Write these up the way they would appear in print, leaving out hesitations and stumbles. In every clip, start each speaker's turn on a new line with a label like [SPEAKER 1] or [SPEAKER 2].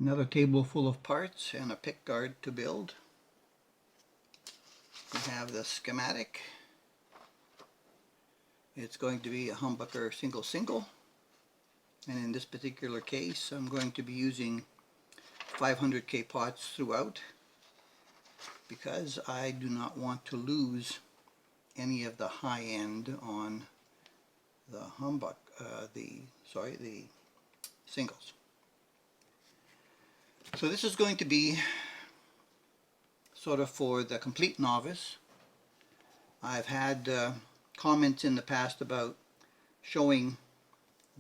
[SPEAKER 1] Another table full of parts and a pickguard to build. We have the schematic. It's going to be a humbucker single, and in this particular case I'm going to be using 500K pots throughout because I do not want to lose any of the high end on the the singles. So this is going to be sort of for the complete novice. I've had comments in the past about showing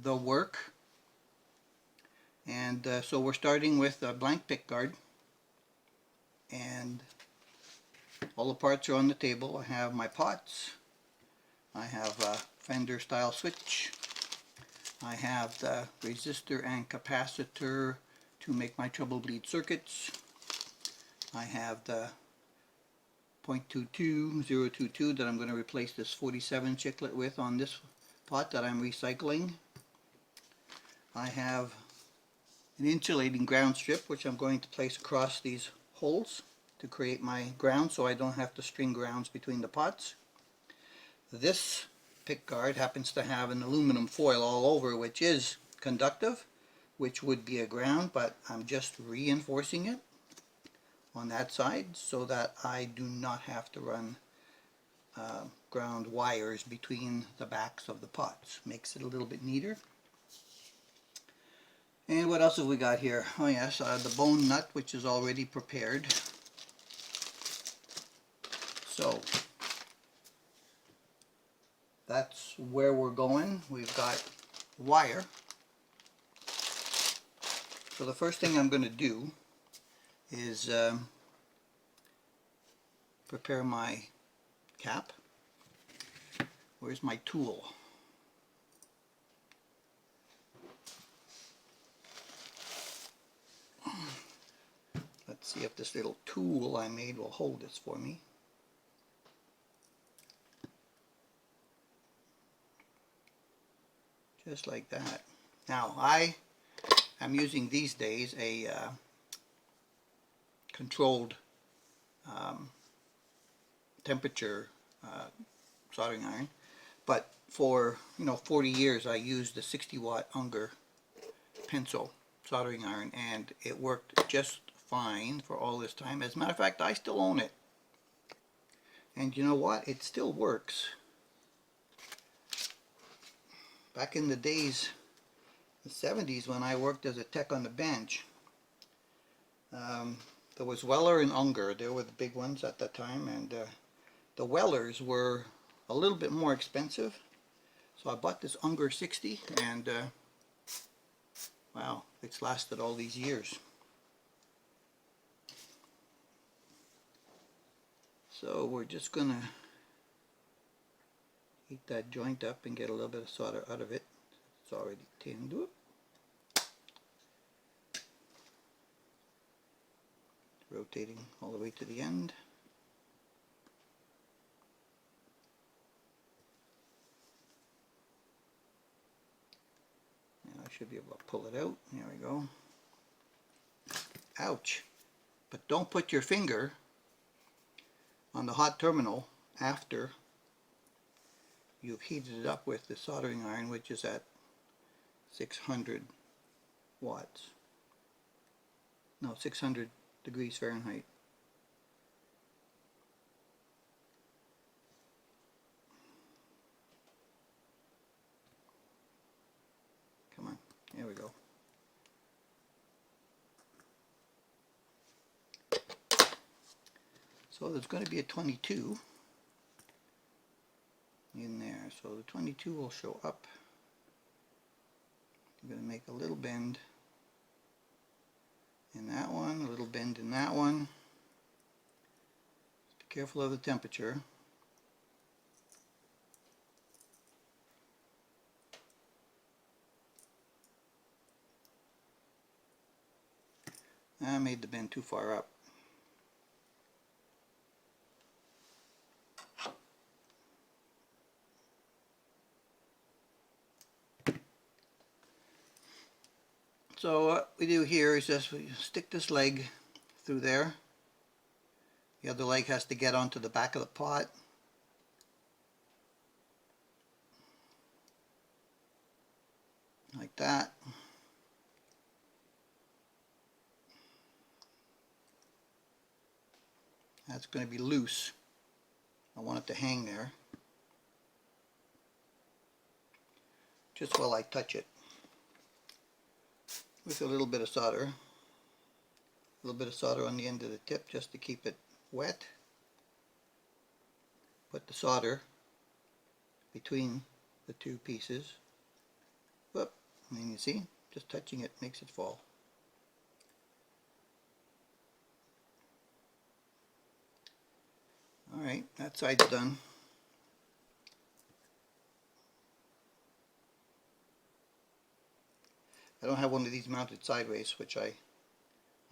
[SPEAKER 1] the work, and so we're starting with a blank pickguard, and all the parts are on the table. I have my pots, I have a Fender style switch, I have the resistor and capacitor to make my treble bleed circuits, I have the 0.22 that I'm going to replace this 47 chiclet with on this pot that I'm recycling. I have an insulating ground strip which I'm going to place across these holes to create my ground so I don't have to string grounds between the pots. This pickguard happens to have an aluminum foil all over which is conductive, which would be a ground, but I'm just reinforcing it on that side so that I do not have to run ground wires between the backs of the pots. Makes it a little bit neater. And what else have we got here? Oh yes, the bone nut, which is already prepared. So that's where we're going. We've got wire. So the first thing I'm going to do is prepare my cap. Where's my tool? Let's see if this little tool I made will hold this for me. Just like that. Now I am using these days a controlled temperature soldering iron, but for 40 years I used the 60-watt Unger pencil soldering iron, and it worked just fine for all this time. As a matter of fact, I still own it, and you know what? It still works. Back in the days, the 70s, when I worked as a tech on the bench, there was Weller and Unger. They were the big ones at that time, and the Wellers were a little bit more expensive. So I bought this Unger 60, and wow, it's lasted all these years. So we're just going to heat that joint up and get a little bit of solder out of it. It's already tinned. Whoop. Rotating all the way to the end. And I should be able to pull it out. There we go. Ouch! But don't put your finger on the hot terminal after you've heated it up with the soldering iron, which is at 600 watts. No, 600 degrees Fahrenheit. Come on, there we go. So there's going to be a 22 in there, so the 22 will show up. I'm going to make a little bend in that one, a little bend in that one. Be careful of the temperature. I made the bend too far up. So what we do here is just we stick this leg through there. The other leg has to get onto the back of the pot. Like that. That's going to be loose. I want it to hang there. Just while I touch it. With a little bit of solder. A little bit of solder on the end of the tip just to keep it wet. Put the solder between the two pieces. Whoop, and then you see, just touching it makes it fall. Alright, that side's done. I don't have one of these mounted sideways, which I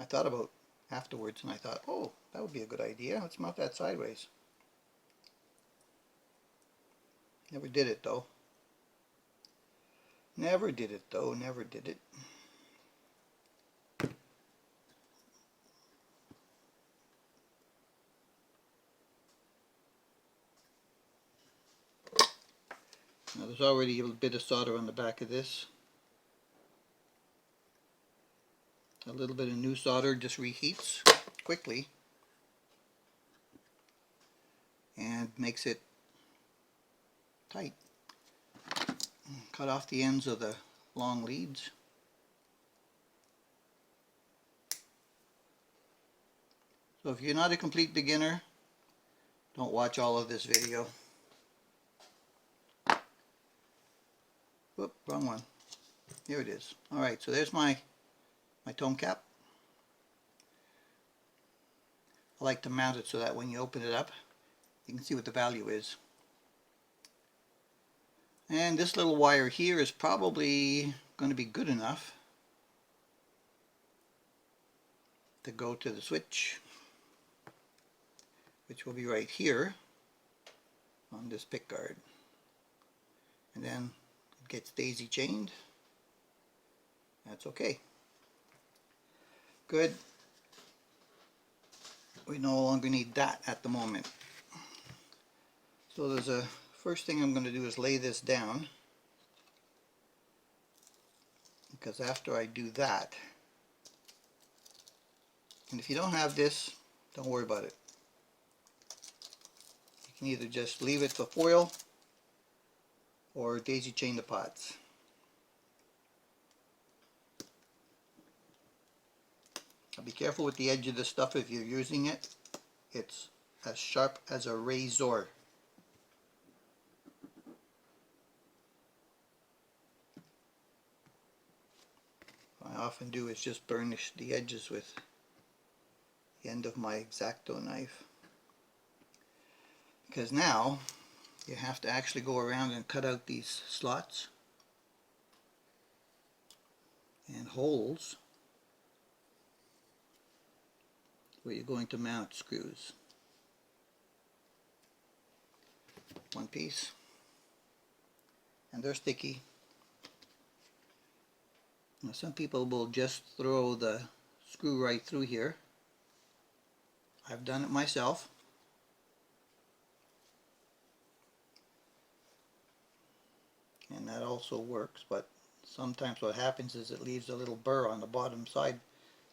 [SPEAKER 1] thought about afterwards, and I thought, oh, that would be a good idea. Let's mount that sideways. Never did it though. Never did it though, never did it. Now there's already a bit of solder on the back of this. A little bit of new solder just reheats quickly and makes it tight. Cut off the ends of the long leads. So if you're not a complete beginner, don't watch all of this video. Whoop, wrong one. Here it is. Alright, so there's my tone cap. I like to mount it so that when you open it up, you can see what the value is. And this little wire here is probably going to be good enough to go to the switch, which will be right here on this pickguard. And then it gets daisy chained. That's okay. Good. We no longer need that at the moment. So there's a first thing I'm going to do is lay this down, because after I do that, and if you don't have this, don't worry about it. You can either just leave it for foil or daisy chain the pots. Now be careful with the edge of this stuff if you're using it. It's as sharp as a razor. What I often do is just burnish the edges with the end of my X-Acto knife. Because now you have to actually go around and cut out these slots and holes where you're going to mount screws. One piece, and they're sticky. Now some people will just throw the screw right through here. I've done it myself. And that also works, but sometimes what happens is it leaves a little burr on the bottom side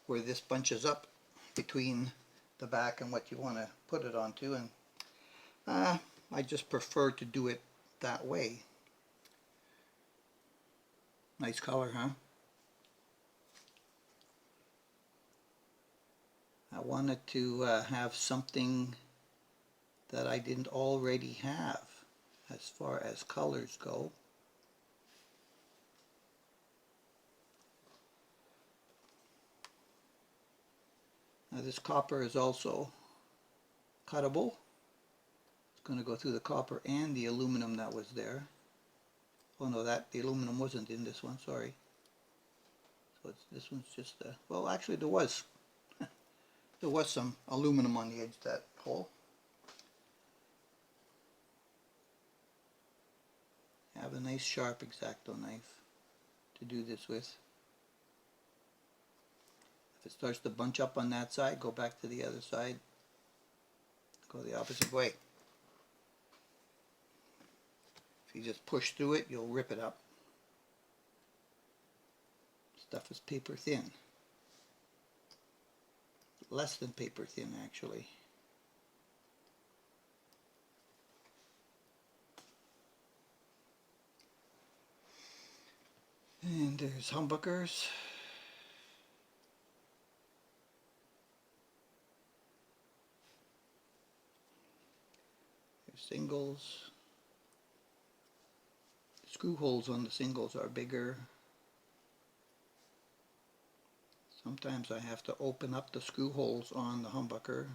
[SPEAKER 1] where this bunches up between the back and what you want to put it onto, and I just prefer to do it that way. Nice color, huh? I wanted to have something that I didn't already have as far as colors go. Now this copper is also cuttable. It's going to go through the copper and the aluminum that was there. Oh no, the aluminum wasn't in this one, sorry. So this one's just, well actually there was some aluminum on the edge of that hole. I have a nice sharp X-Acto knife to do this with. If it starts to bunch up on that side, go back to the other side. Go the opposite way. If you just push through it, you'll rip it up. Stuff is paper thin. Less than paper thin, actually. And there's humbuckers. There's singles. The screw holes on the singles are bigger. Sometimes I have to open up the screw holes on the humbucker.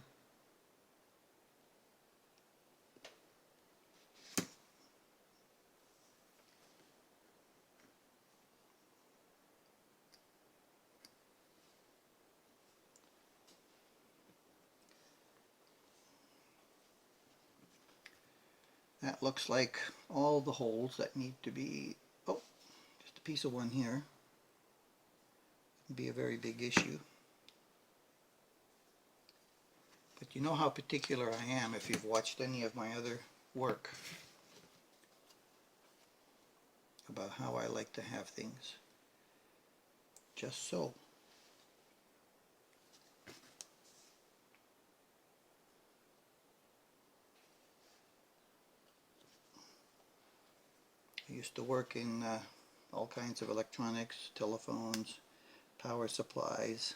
[SPEAKER 1] That looks like all the holes that need to be, oh, just a piece of one here. It'd be a very big issue. But you know how particular I am if you've watched any of my other work about how I like to have things just so. I used to work in all kinds of electronics, telephones, power supplies,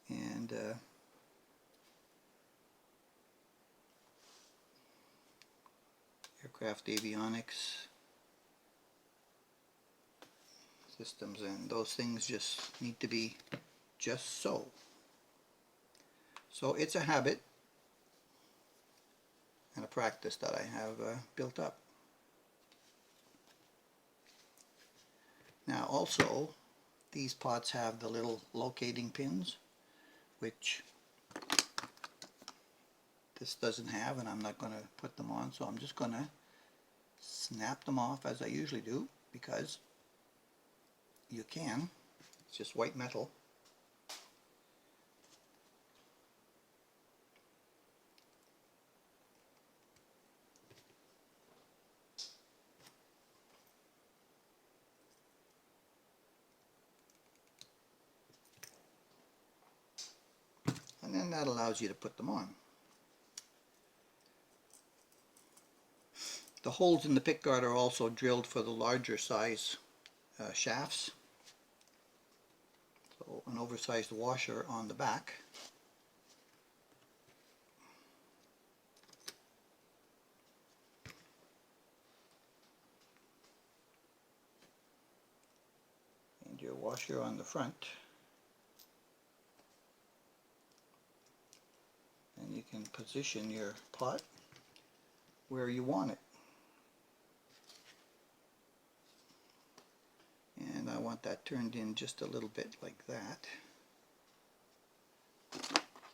[SPEAKER 1] and aircraft avionics systems, and those things just need to be just so. So it's a habit and a practice that I have built up. Now also, these pots have the little locating pins, which this doesn't have, and I'm not going to put them on, so I'm just going to snap them off as I usually do, because you can. It's just white metal. And then that allows you to put them on. The holes in the pickguard are also drilled for the larger size shafts. So an oversized washer on the back. And your washer on the front. And you can position your pot where you want it. And I want that turned in just a little bit like that.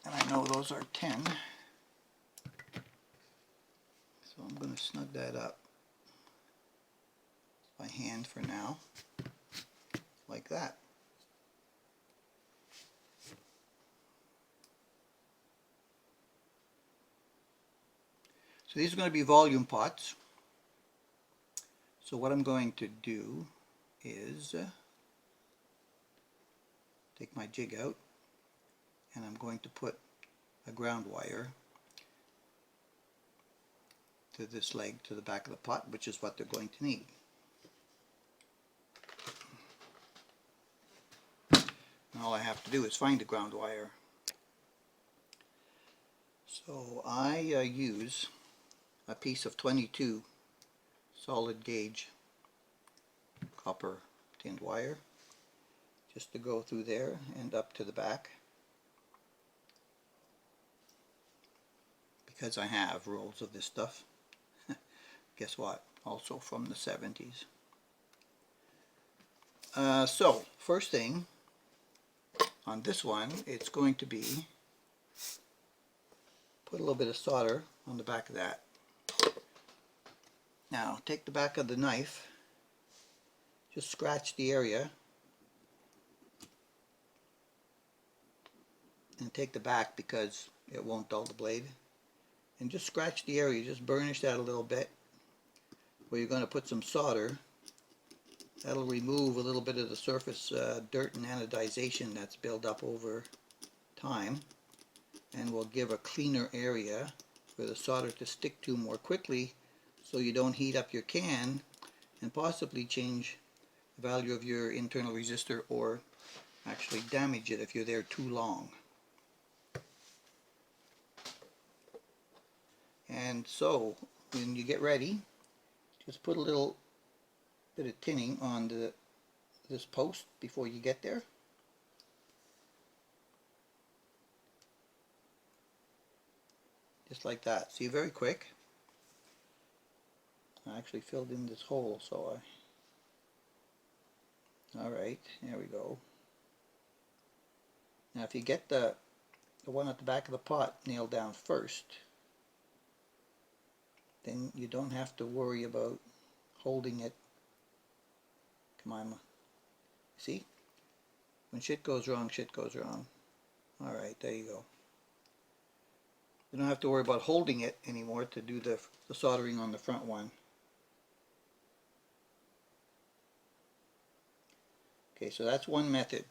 [SPEAKER 1] And I know those are 10. So I'm going to snug that up by hand for now, like that. So these are going to be volume pots. So what I'm going to do is take my jig out, and I'm going to put a ground wire to this leg, to the back of the pot, which is what they're going to need. And all I have to do is find the ground wire. So I use a piece of 22 solid gauge copper tinned wire just to go through there and up to the back, because I have rolls of this stuff. Guess what? Also from the 70s. So first thing on this one, it's going to be put a little bit of solder on the back of that. Now take the back of the knife, just scratch the area and take the back because it won't dull the blade. And just scratch the area, just burnish that a little bit where you're going to put some solder. That'll remove a little bit of the surface dirt and anodization that's built up over time, and will give a cleaner area for the solder to stick to more quickly, so you don't heat up your can and possibly change the value of your internal resistor or actually damage it if you're there too long. And so when you get ready, just put a little bit of tinning on this post before you get there. Just like that. See, very quick. I actually filled in this hole, so alright, there we go. Now if you get the one at the back of the pot nailed down first, then you don't have to worry about holding it. Come on. See? When shit goes wrong, shit goes wrong. Alright, there you go. You don't have to worry about holding it anymore to do the soldering on the front one. Okay, so that's one method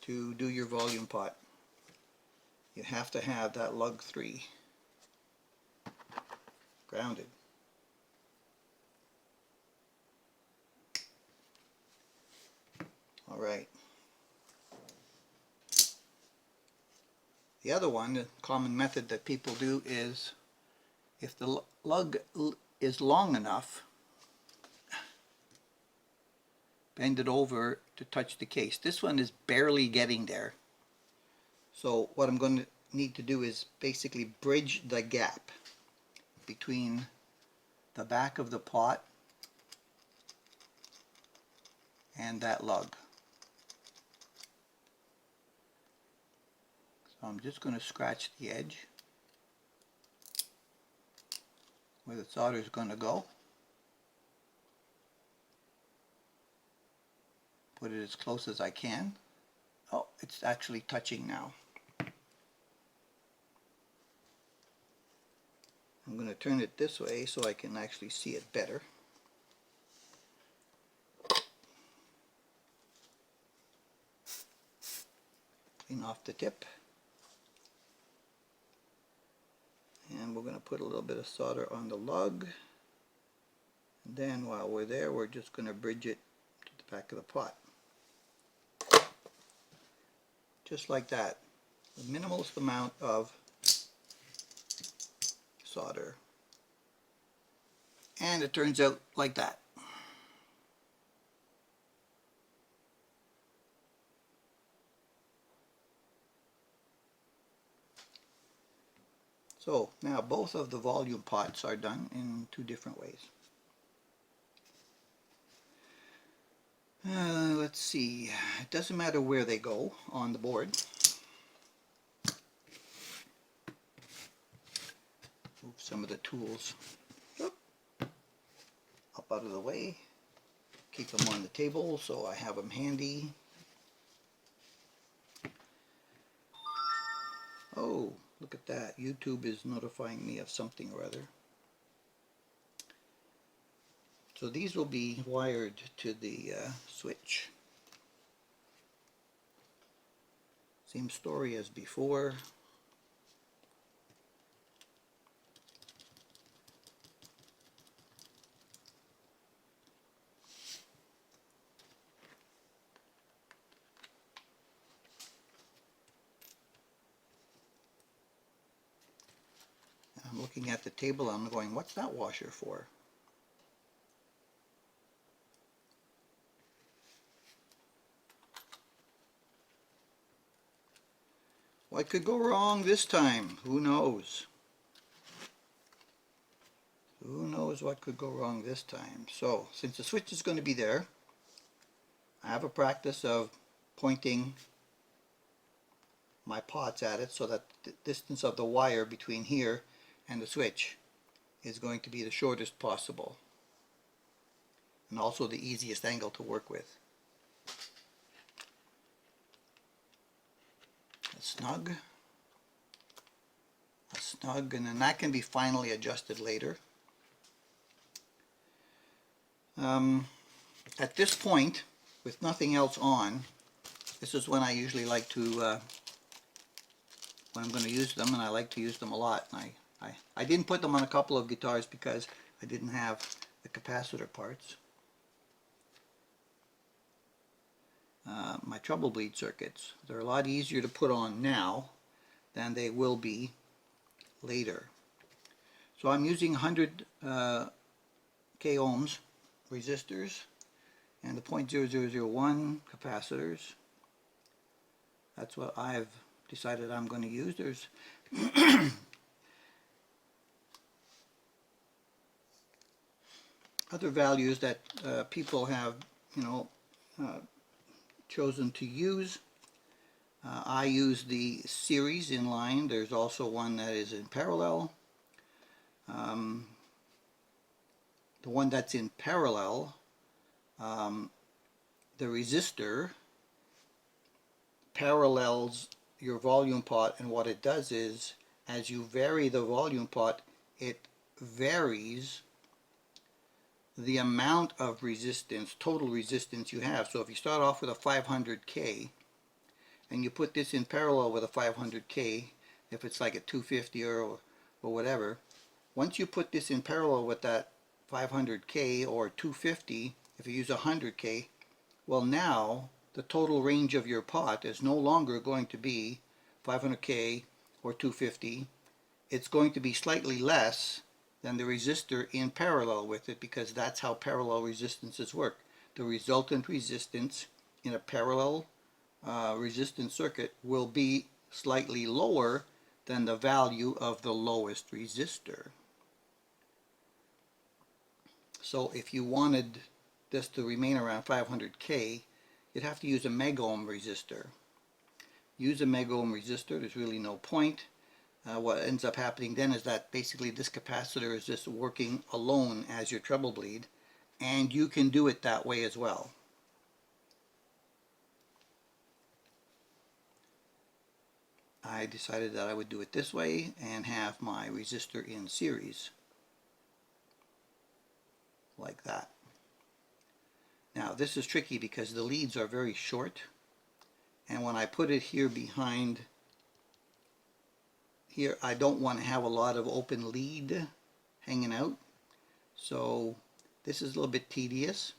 [SPEAKER 1] to do your volume pot. You have to have that lug 3 grounded. Alright. The other one, the common method that people do, is if the lug is long enough, bend it over to touch the case. This one is barely getting there. So what I'm going to need to do is basically bridge the gap between the back of the pot and that lug. So I'm just going to scratch the edge where the solder is going to go. Put it as close as I can. Oh, it's actually touching now. I'm going to turn it this way so I can actually see it better. Clean off the tip. And we're going to put a little bit of solder on the lug. And then while we're there, we're just going to bridge it to the back of the pot. Just like that. The minimalist amount of solder. And it turns out like that. So now both of the volume pots are done in two different ways. Let's see, it doesn't matter where they go on the board. Move some of the tools up out of the way. Keep them on the table so I have them handy. Oh, look at that. YouTube is notifying me of something or other. So these will be wired to the switch. Same story as before. I'm looking at the table, I'm going, what's that washer for? What could go wrong this time? Who knows? Who knows what could go wrong this time? So, since the switch is going to be there, I have a practice of pointing my pots at it so that the distance of the wire between here and the switch is going to be the shortest possible. And also the easiest angle to work with. snug, and then that can be finally adjusted later. At this point, with nothing else on, this is when I usually like to, when I'm going to use them, and I like to use them a lot. And I didn't put them on a couple of guitars because I didn't have the capacitor parts. My treble bleed circuits, they're a lot easier to put on now than they will be later. So I'm using 100 k ohms resistors and the 0.0001 capacitors. That's what I've decided I'm going to use. There's other values that people have, chosen to use. I use the series in line. There's also one that is in parallel. The one that's in parallel, the resistor parallels your volume pot, and what it does is, as you vary the volume pot, it varies the amount of resistance, total resistance you have. So if you start off with a 500K and you put this in parallel with a 500K, if it's like a 250 or whatever, once you put this in parallel with that 500K or 250, if you use 100K, well, now the total range of your pot is no longer going to be 500K or 250. It's going to be slightly less than the resistor in parallel with it, because that's how parallel resistances work. The resultant resistance in a parallel resistance circuit will be slightly lower than the value of the lowest resistor. So if you wanted this to remain around 500K, you'd have to use a megohm resistor. Use a megohm resistor, there's really no point. What ends up happening then is that basically this capacitor is just working alone as your treble bleed, and you can do it that way as well. I decided that I would do it this way and have my resistor in series like that. Now this is tricky because the leads are very short, and when I put it here behind here, I don't want to have a lot of open lead hanging out, so this is a little bit tedious.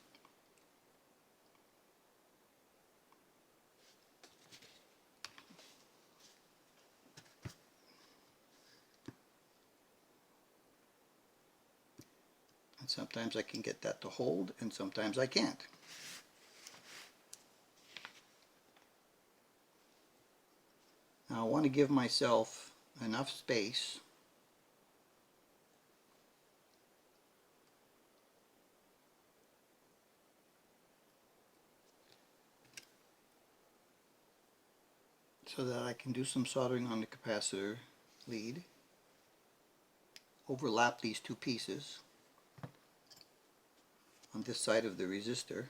[SPEAKER 1] And sometimes I can get that to hold, and sometimes I can't. Now I want to give myself enough space so that I can do some soldering on the capacitor lead, overlap these two pieces on this side of the resistor,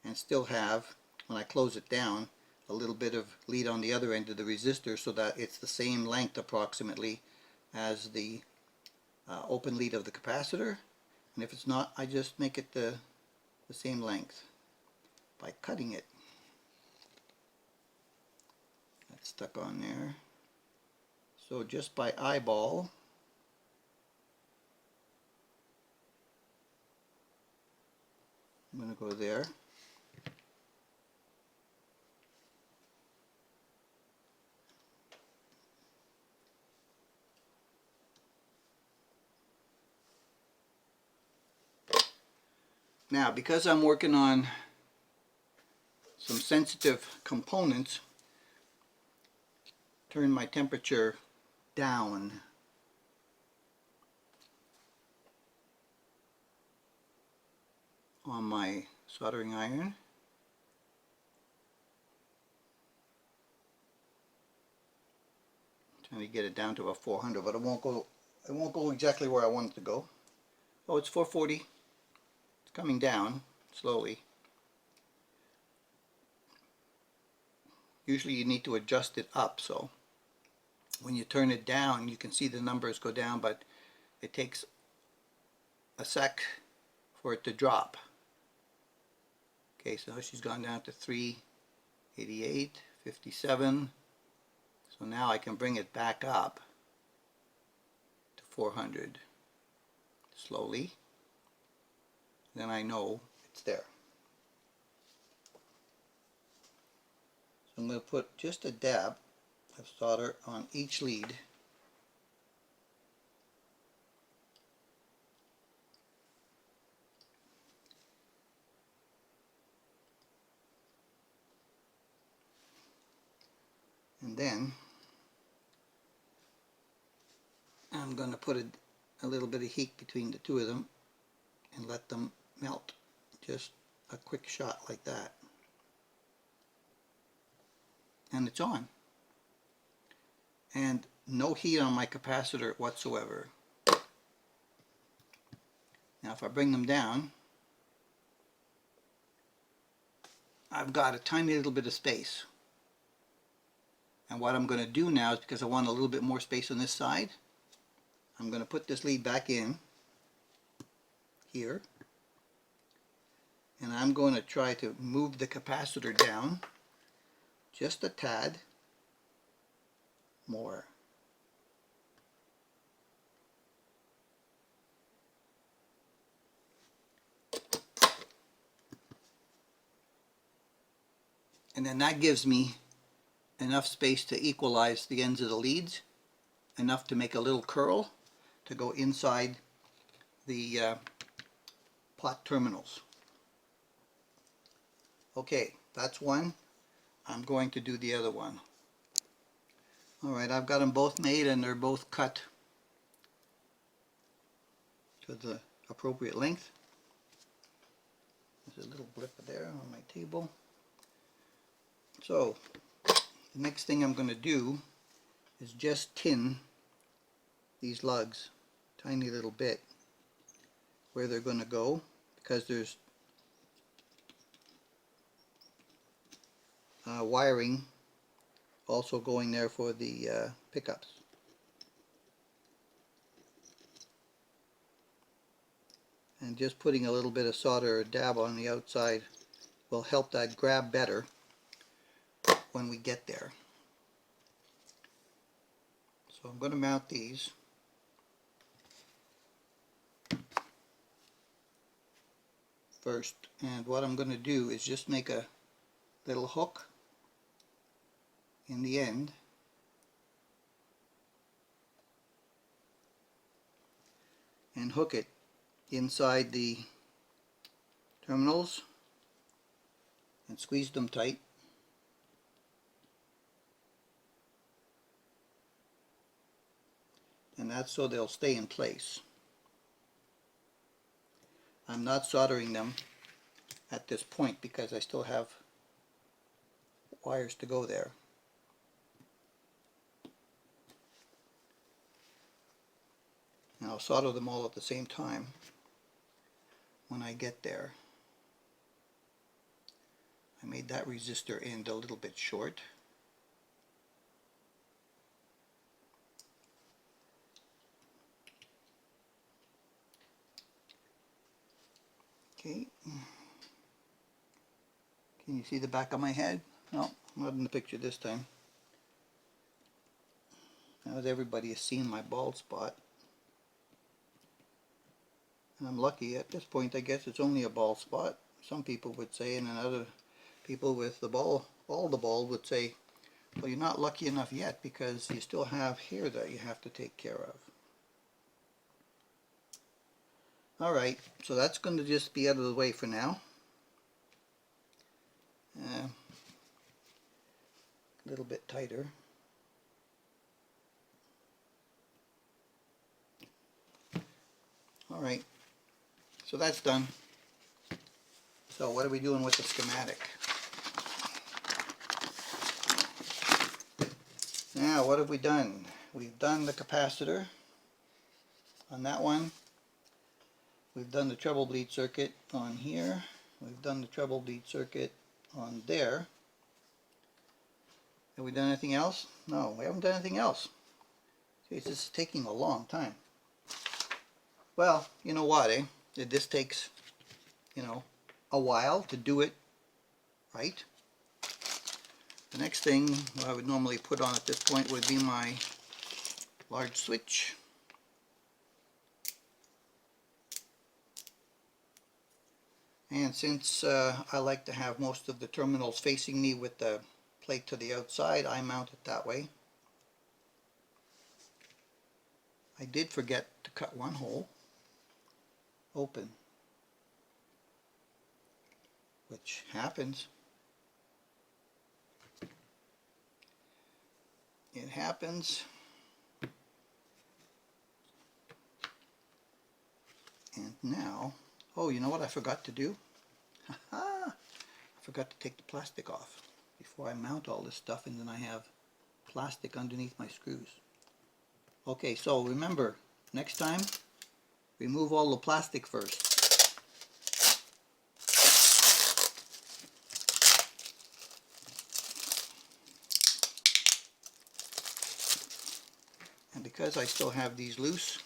[SPEAKER 1] and still have, when I close it down, a little bit of lead on the other end of the resistor so that it's the same length approximately as the open lead of the capacitor. And if it's not, I just make it the same length by cutting it. That's stuck on there. So just by eyeball, I'm going to go there. Now, because I'm working on some sensitive components, turn my temperature down. On my soldering iron. Trying to get it down to a 400, but it won't go exactly where I want it to go. Oh, it's 440. It's coming down slowly. usually you need to adjust it up, so when you turn it down you can see the numbers go down, but it takes a sec for it to drop. Okay, so she's gone down to 388, 57. So now I can bring it back up to 400 slowly. Then I know it's there. So I'm going to put just a dab of solder on each lead. And then I'm going to put a little bit of heat between the two of them and let them melt. Just a quick shot like that. And it's on. And no heat on my capacitor whatsoever. Now if I bring them down, I've got a tiny little bit of space. And what I'm going to do now is, because I want a little bit more space on this side, I'm going to put this lead back in here, and I'm going to try to move the capacitor down just a tad more. And then that gives me enough space to equalize the ends of the leads, enough to make a little curl to go inside the pot terminals. Okay, that's one. I'm going to do the other one. Alright, I've got them both made and they're both cut to the appropriate length. There's a little blip there on my table. So, the next thing I'm going to do is just tin these lugs a tiny little bit where they're going to go, because there's wiring also going there for the pickups. And just putting a little bit of solder or dab on the outside will help that grab better when we get there. So I'm going to mount these. First, and what I'm going to do is just make a little hook in the end and hook it inside the terminals and squeeze them tight. And that's so they'll stay in place. I'm not soldering them at this point because I still have wires to go there. And I'll solder them all at the same time when I get there. I made that resistor end a little bit short. Okay. Can you see the back of my head? No, not in the picture this time. Now that everybody has seen my bald spot. And I'm lucky at this point. I guess it's only a bald spot, some people would say, and then other people with the bald would say, well, you're not lucky enough yet because you still have hair that you have to take care of. Alright, so that's going to just be out of the way for now. A little bit tighter. Alright, so that's done. So what are we doing with the schematic? Now what have we done? We've done the capacitor on that one. We've done the treble bleed circuit on here. We've done the treble bleed circuit on there. Have we done anything else? No, we haven't done anything else. See, this is taking a long time. Well, you know what, eh? This takes, you know, a while to do it right. The next thing I would normally put on at this point would be my large switch. And since I like to have most of the terminals facing me with the plate to the outside, I mount it that way. I did forget to cut one hole open, which happens. It happens. And now, oh, you know what I forgot to do? I forgot to take the plastic off before I mount all this stuff, and then I have plastic underneath my screws. Okay, so remember, next time, remove all the plastic first. And because I still have these loose,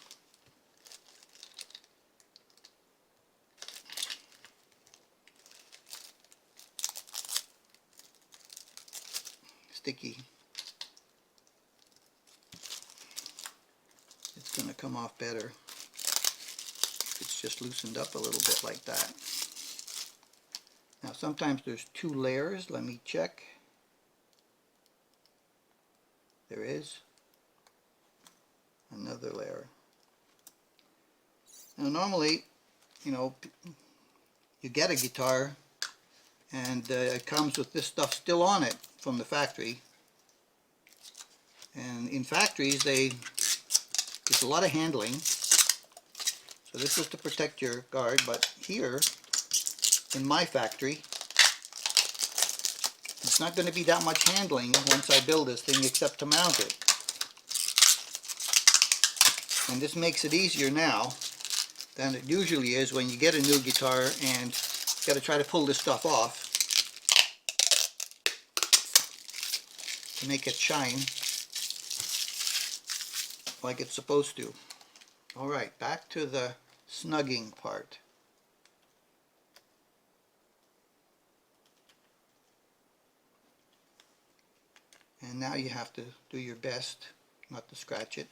[SPEAKER 1] sticky, it's going to come off better if it's just loosened up a little bit like that. Now sometimes there's two layers. Let me check. There is another layer. Now normally, you know, you get a guitar and it comes with this stuff still on it from the factory. And in factories, it's a lot of handling. So this is to protect your guard, but here in my factory, it's not going to be that much handling once I build this thing except to mount it. And this makes it easier now than it usually is when you get a new guitar and you got to try to pull this stuff off to make it shine like it's supposed to. Alright, back to the snugging part. And now you have to do your best not to scratch it.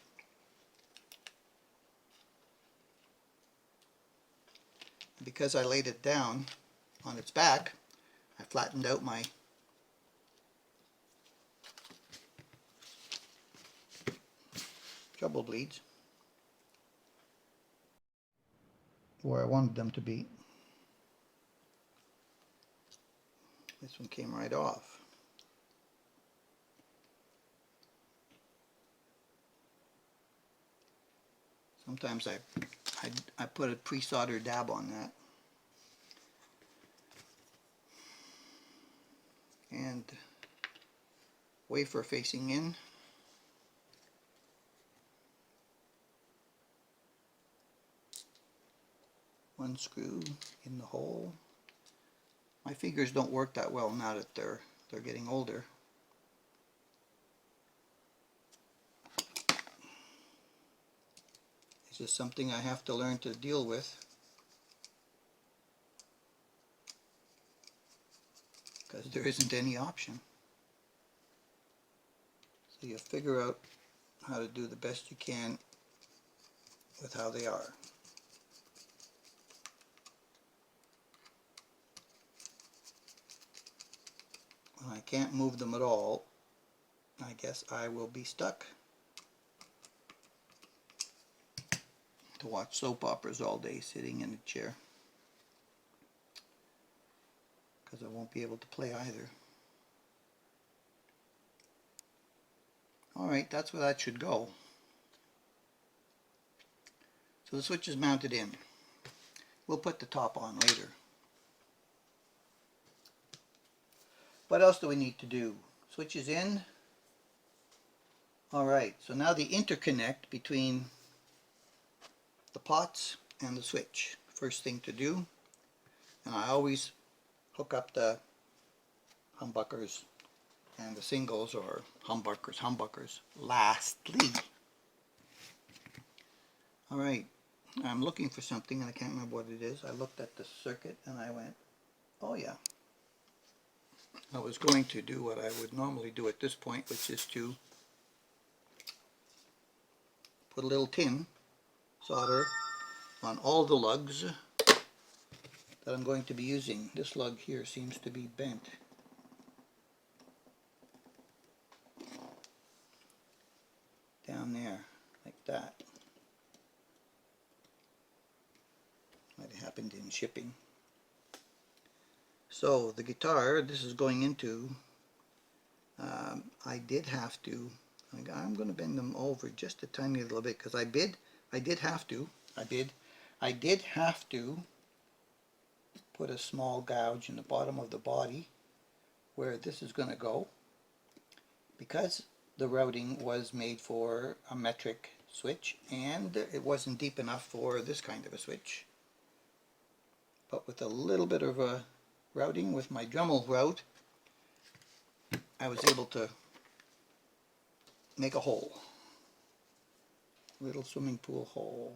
[SPEAKER 1] Because I laid it down on its back, I flattened out my treble bleeds where I wanted them to be. This one came right off. Sometimes I put a pre-solder dab on that. And wafer facing in. One screw in the hole. My fingers don't work that well now that they're getting older. It's just something I have to learn to deal with, because there isn't any option. So you figure out how to do the best you can with how they are. When I can't move them at all, I guess I will be stuck to watch soap operas all day sitting in a chair, because I won't be able to play either. Alright, that's where that should go. So the switch is mounted in. We'll put the top on later. What else do we need to do? Switch is in. Alright, so now the interconnect between the pots and the switch. First thing to do, and I always hook up the humbuckers and the singles or humbuckers lastly. Alright, I'm looking for something and I can't remember what it is. I looked at the circuit and I went, oh yeah. I was going to do what I would normally do at this point, which is to put a little tin solder on all the lugs that I'm going to be using. This lug here seems to be bent. Down there, like that. Might have happened in shipping. So the guitar, this is going into, I did have to, I'm going to bend them over just a tiny little bit because I did have to put a small gouge in the bottom of the body where this is going to go, because the routing was made for a metric switch and it wasn't deep enough for this kind of a switch. But with a little bit of a routing with my Dremel route, I was able to make a hole, little swimming pool hole.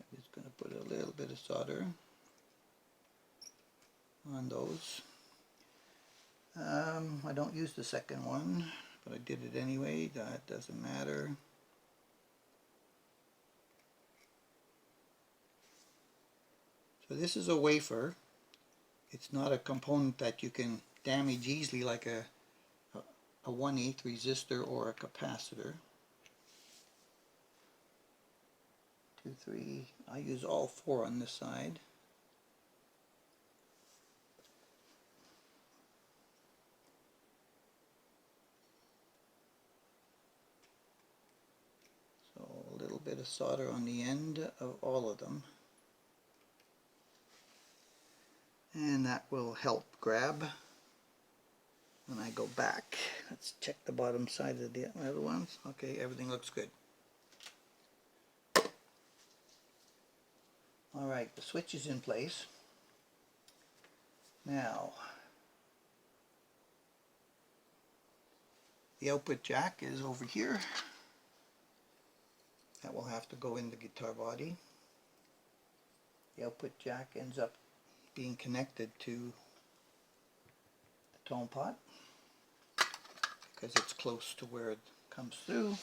[SPEAKER 1] I'm just going to put a little bit of solder on those. I don't use the second one, but I did it anyway. That doesn't matter. So this is a wafer. It's not a component that you can damage easily like a 1/8 resistor or a capacitor. 2, 3. I use all 4 on this side. So a little bit of solder on the end of all of them. And that will help grab when I go back. Let's check the bottom side of the other ones. Okay, everything looks good. Alright, the switch is in place. Now, the output jack is over here. That will have to go in the guitar body. The output jack ends up being connected to the tone pot because it's close to where it comes through.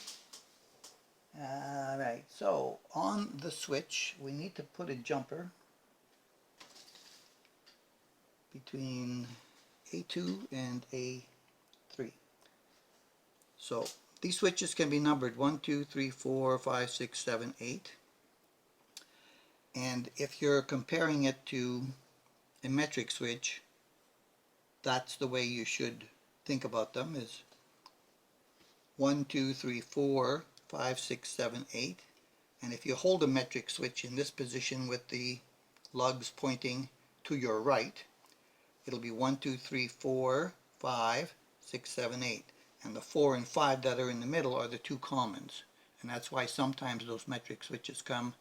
[SPEAKER 1] Alright, so on the switch we need to put a jumper between A2 and A3. So these switches can be numbered 1, 2, 3, 4, 5, 6, 7, 8. And if you're comparing it to a metric switch, that's the way you should think about them, is 1, 2, 3, 4, 5, 6, 7, 8. And if you hold a metric switch in this position with the lugs pointing to your right, it'll be 1, 2, 3, 4, 5, 6, 7, 8. And the 4 and 5 that are in the middle are the two commons. And that's why sometimes those metric switches come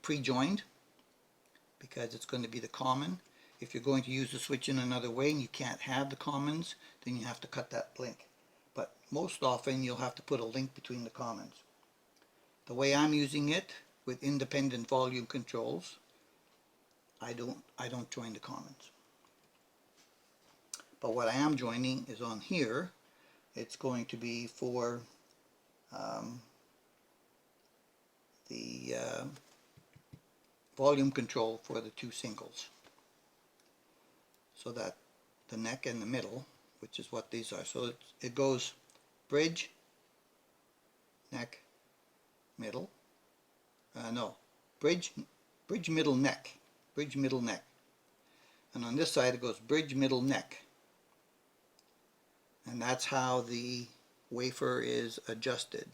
[SPEAKER 1] pre-joined, because it's going to be the common. If you're going to use the switch in another way and you can't have the commons, then you have to cut that link. But most often you'll have to put a link between the commons. The way I'm using it with independent volume controls, I don't join the commons. But what I am joining is on here. It's going to be for the volume control for the two singles. So that the neck and the middle, which is what these are. So it goes bridge, neck, middle. Bridge, middle, neck. Bridge, middle, neck. And on this side it goes bridge, middle, neck. And that's how the wafer is adjusted.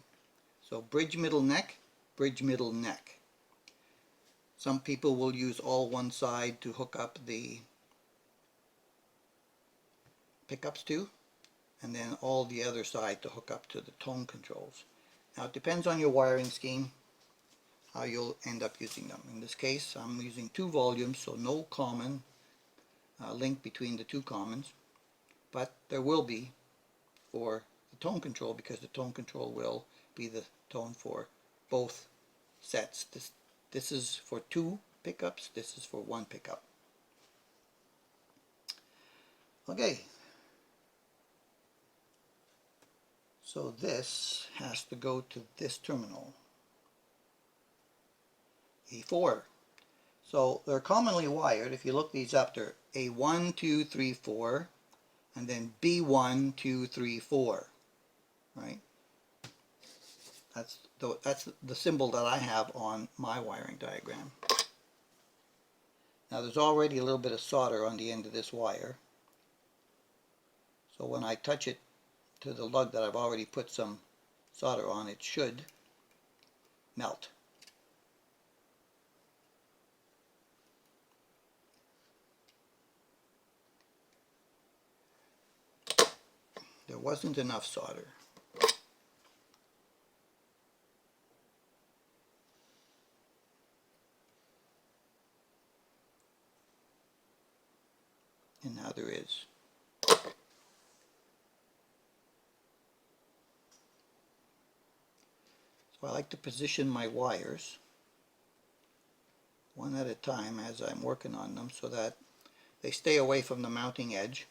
[SPEAKER 1] So bridge, middle, neck, bridge, middle, neck. Some people will use all one side to hook up the pickups to, and then all the other side to hook up to the tone controls. Now it depends on your wiring scheme. how you'll end up using them. In this case, I'm using 2 volumes, so no common link between the 2 commons, but there will be for the tone control, because the tone control will be the tone for both sets. This is for 2 pickups, this is for 1 pickup. Okay, so this has to go to this terminal, A4. So they're commonly wired. If you look these up, they're A1, 2, 3, 4, and then B1, 2, 3, 4, right? That's the symbol that I have on my wiring diagram. Now there's already a little bit of solder on the end of this wire. So when I touch it to the lug that I've already put some solder on, it should melt. There wasn't enough solder. And now there is. So I like to position my wires one at a time as I'm working on them so that they stay away from the mounting edge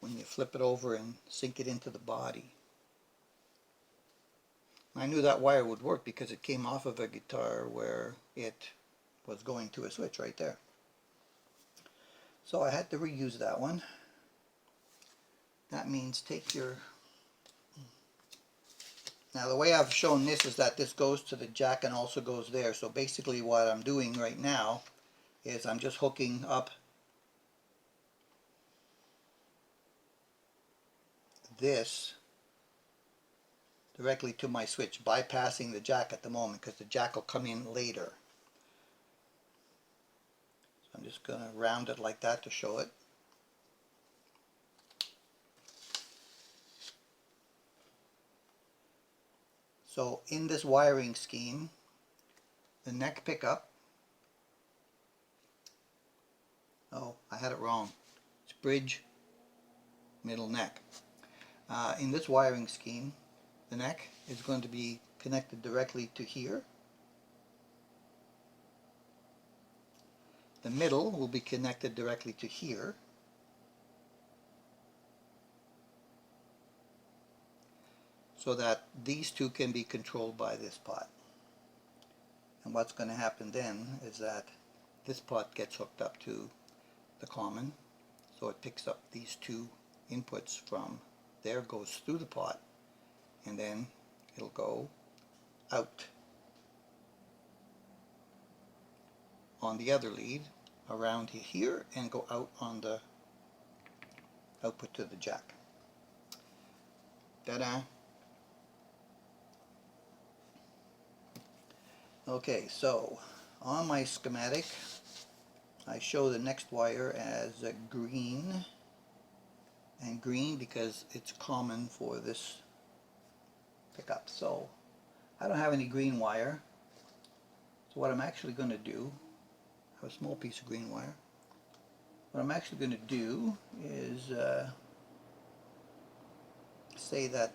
[SPEAKER 1] when you flip it over and sink it into the body. I knew that wire would work because it came off of a guitar where it was going to a switch right there. So I had to reuse that one. That means take your... Now the way I've shown this is that this goes to the jack and also goes there. So basically what I'm doing right now is I'm just hooking up this directly to my switch, bypassing the jack at the moment because the jack will come in later. So I'm just going to round it like that to show it. So in this wiring scheme, the neck pickup, oh, I had it wrong. It's bridge, middle neck. In this wiring scheme, the neck is going to be connected directly to here. The middle will be connected directly to here. So that these two can be controlled by this pot. And what's going to happen then is that this pot gets hooked up to the common, so it picks up these 2 inputs from there, goes through the pot, and then it'll go out on the other lead around here and go out on the output to the jack. Ta-da! Okay, so on my schematic I show the next wire as green, and green because it's common for this pickup. So I don't have any green wire, so what I'm actually going to do, I have a small piece of green wire, what I'm actually going to do is say that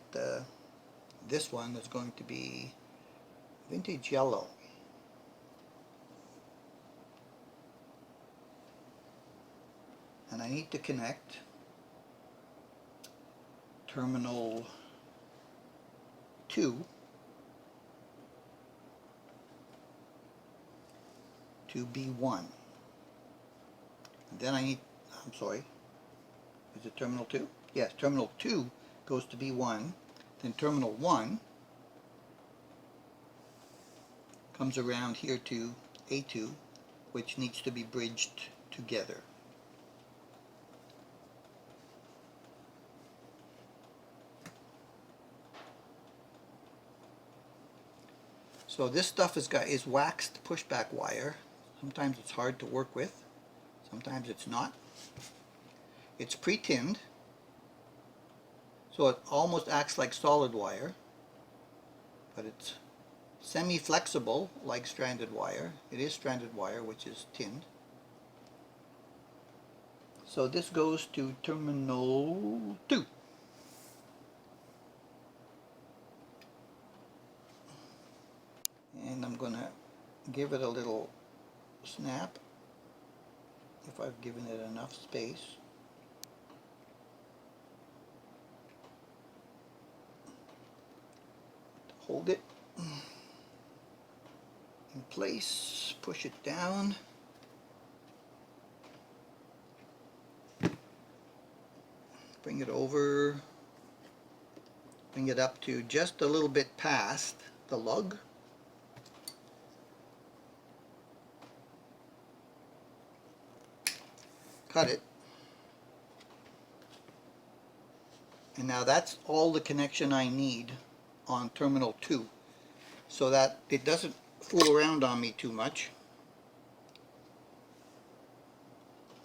[SPEAKER 1] this one is going to be vintage yellow. And I need to connect terminal 2 to B1. And then I need, I'm sorry, is it terminal 2? Yes, terminal 2 goes to B1, then terminal 1 comes around here to A2, which needs to be bridged together. So this stuff is waxed pushback wire. Sometimes it's hard to work with, sometimes it's not. It's pre-tinned, so it almost acts like solid wire, but it's semi-flexible like stranded wire. It is stranded wire, which is tinned. So this goes to terminal 2. And I'm going to give it a little snap, if I've given it enough space. Hold it in place, push it down. Bring it over, bring it up to just a little bit past the lug. Cut it. And now that's all the connection I need on terminal 2, so that it doesn't fool around on me too much.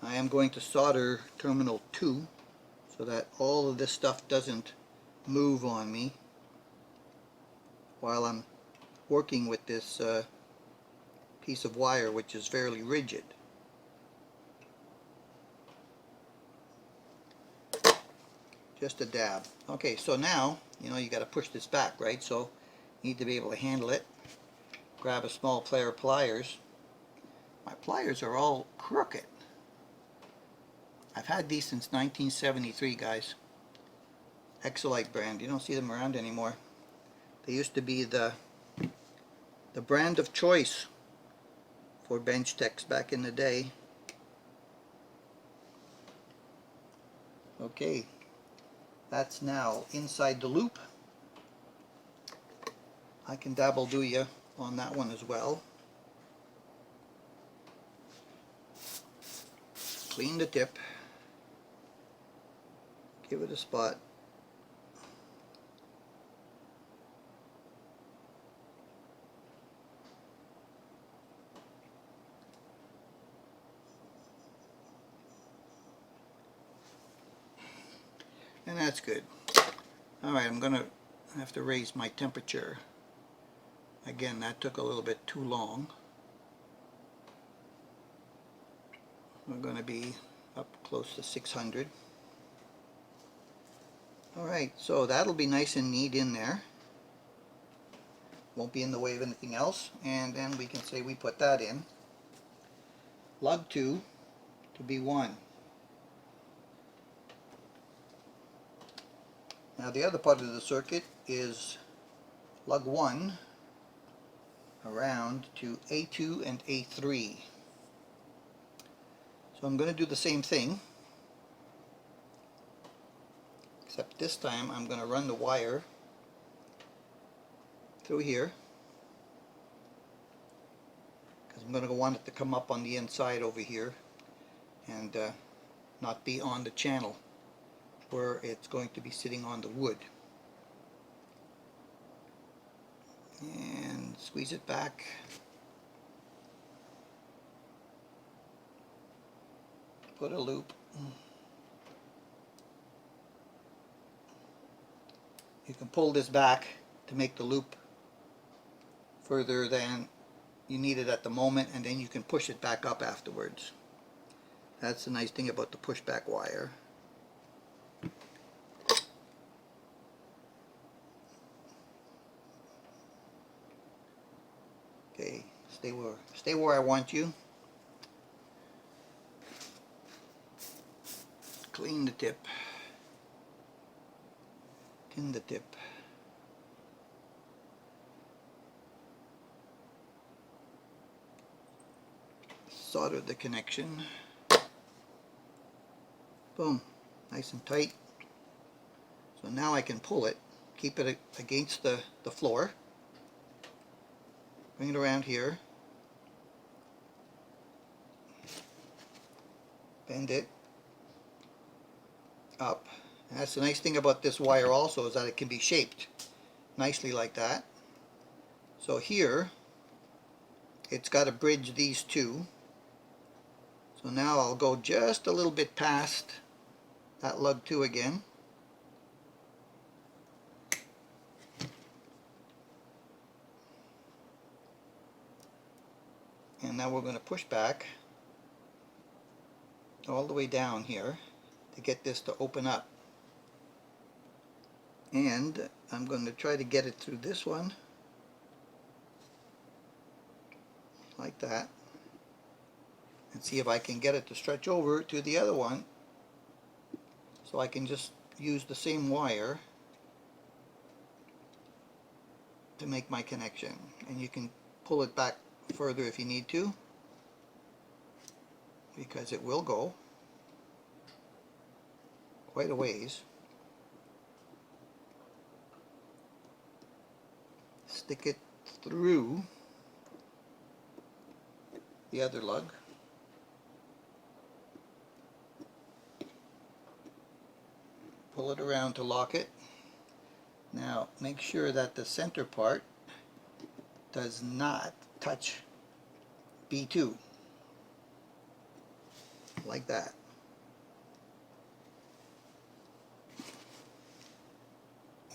[SPEAKER 1] I am going to solder terminal 2 so that all of this stuff doesn't move on me while I'm working with this piece of wire, which is fairly rigid. Just a dab. Okay, so now, you know, you got to push this back, right? So you need to be able to handle it. Grab a small pair of pliers. My pliers are all crooked. I've had these since 1973, guys. Exolite brand. You don't see them around anymore. They used to be the brand of choice for bench techs back in the day. Okay, that's now inside the loop. I can dabble do ya on that one as well. Clean the tip. Give it a spot. And that's good. Alright, I'm going to have to raise my temperature. Again, that took a little bit too long. We're going to be up close to 600. Alright, so that'll be nice and neat in there. Won't be in the way of anything else. And then we can say we put that in. Lug 2 to be 1. Now the other part of the circuit is lug 1 around to A2 and A3. So I'm going to do the same thing, except this time I'm going to run the wire through here, because I'm going to want it to come up on the inside over here and not be on the channel where it's going to be sitting on the wood. And squeeze it back. Put a loop. You can pull this back to make the loop further than you need it at the moment, and then you can push it back up afterwards. That's the nice thing about the pushback wire. Okay, stay where I want you. Clean the tip. Tin the tip. Solder the connection. Boom, nice and tight. So now I can pull it, keep it against the floor. Bring it around here. Bend it up. And that's the nice thing about this wire also, is that it can be shaped nicely like that. So here it's got to bridge these two. So now I'll go just a little bit past that lug 2 again. And now we're going to push back all the way down here to get this to open up. And I'm going to try to get it through this one, like that, and see if I can get it to stretch over to the other one, so I can just use the same wire to make my connection. And you can pull it back further if you need to, because it will go quite a ways. Stick it through the other lug. Pull it around to lock it. Now make sure that the center part does not touch B2, like that.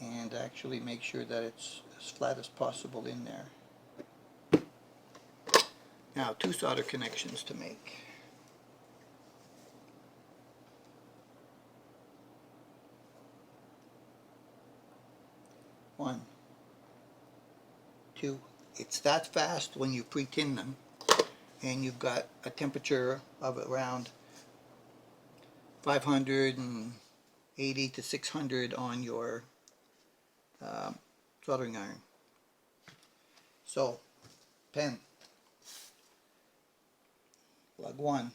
[SPEAKER 1] And actually make sure that it's as flat as possible in there. Now, 2 solder connections to make. 1, 2. It's that fast when you pre-tin them, and you've got a temperature of around 580 to 600 on your soldering iron. So, pen, plug 1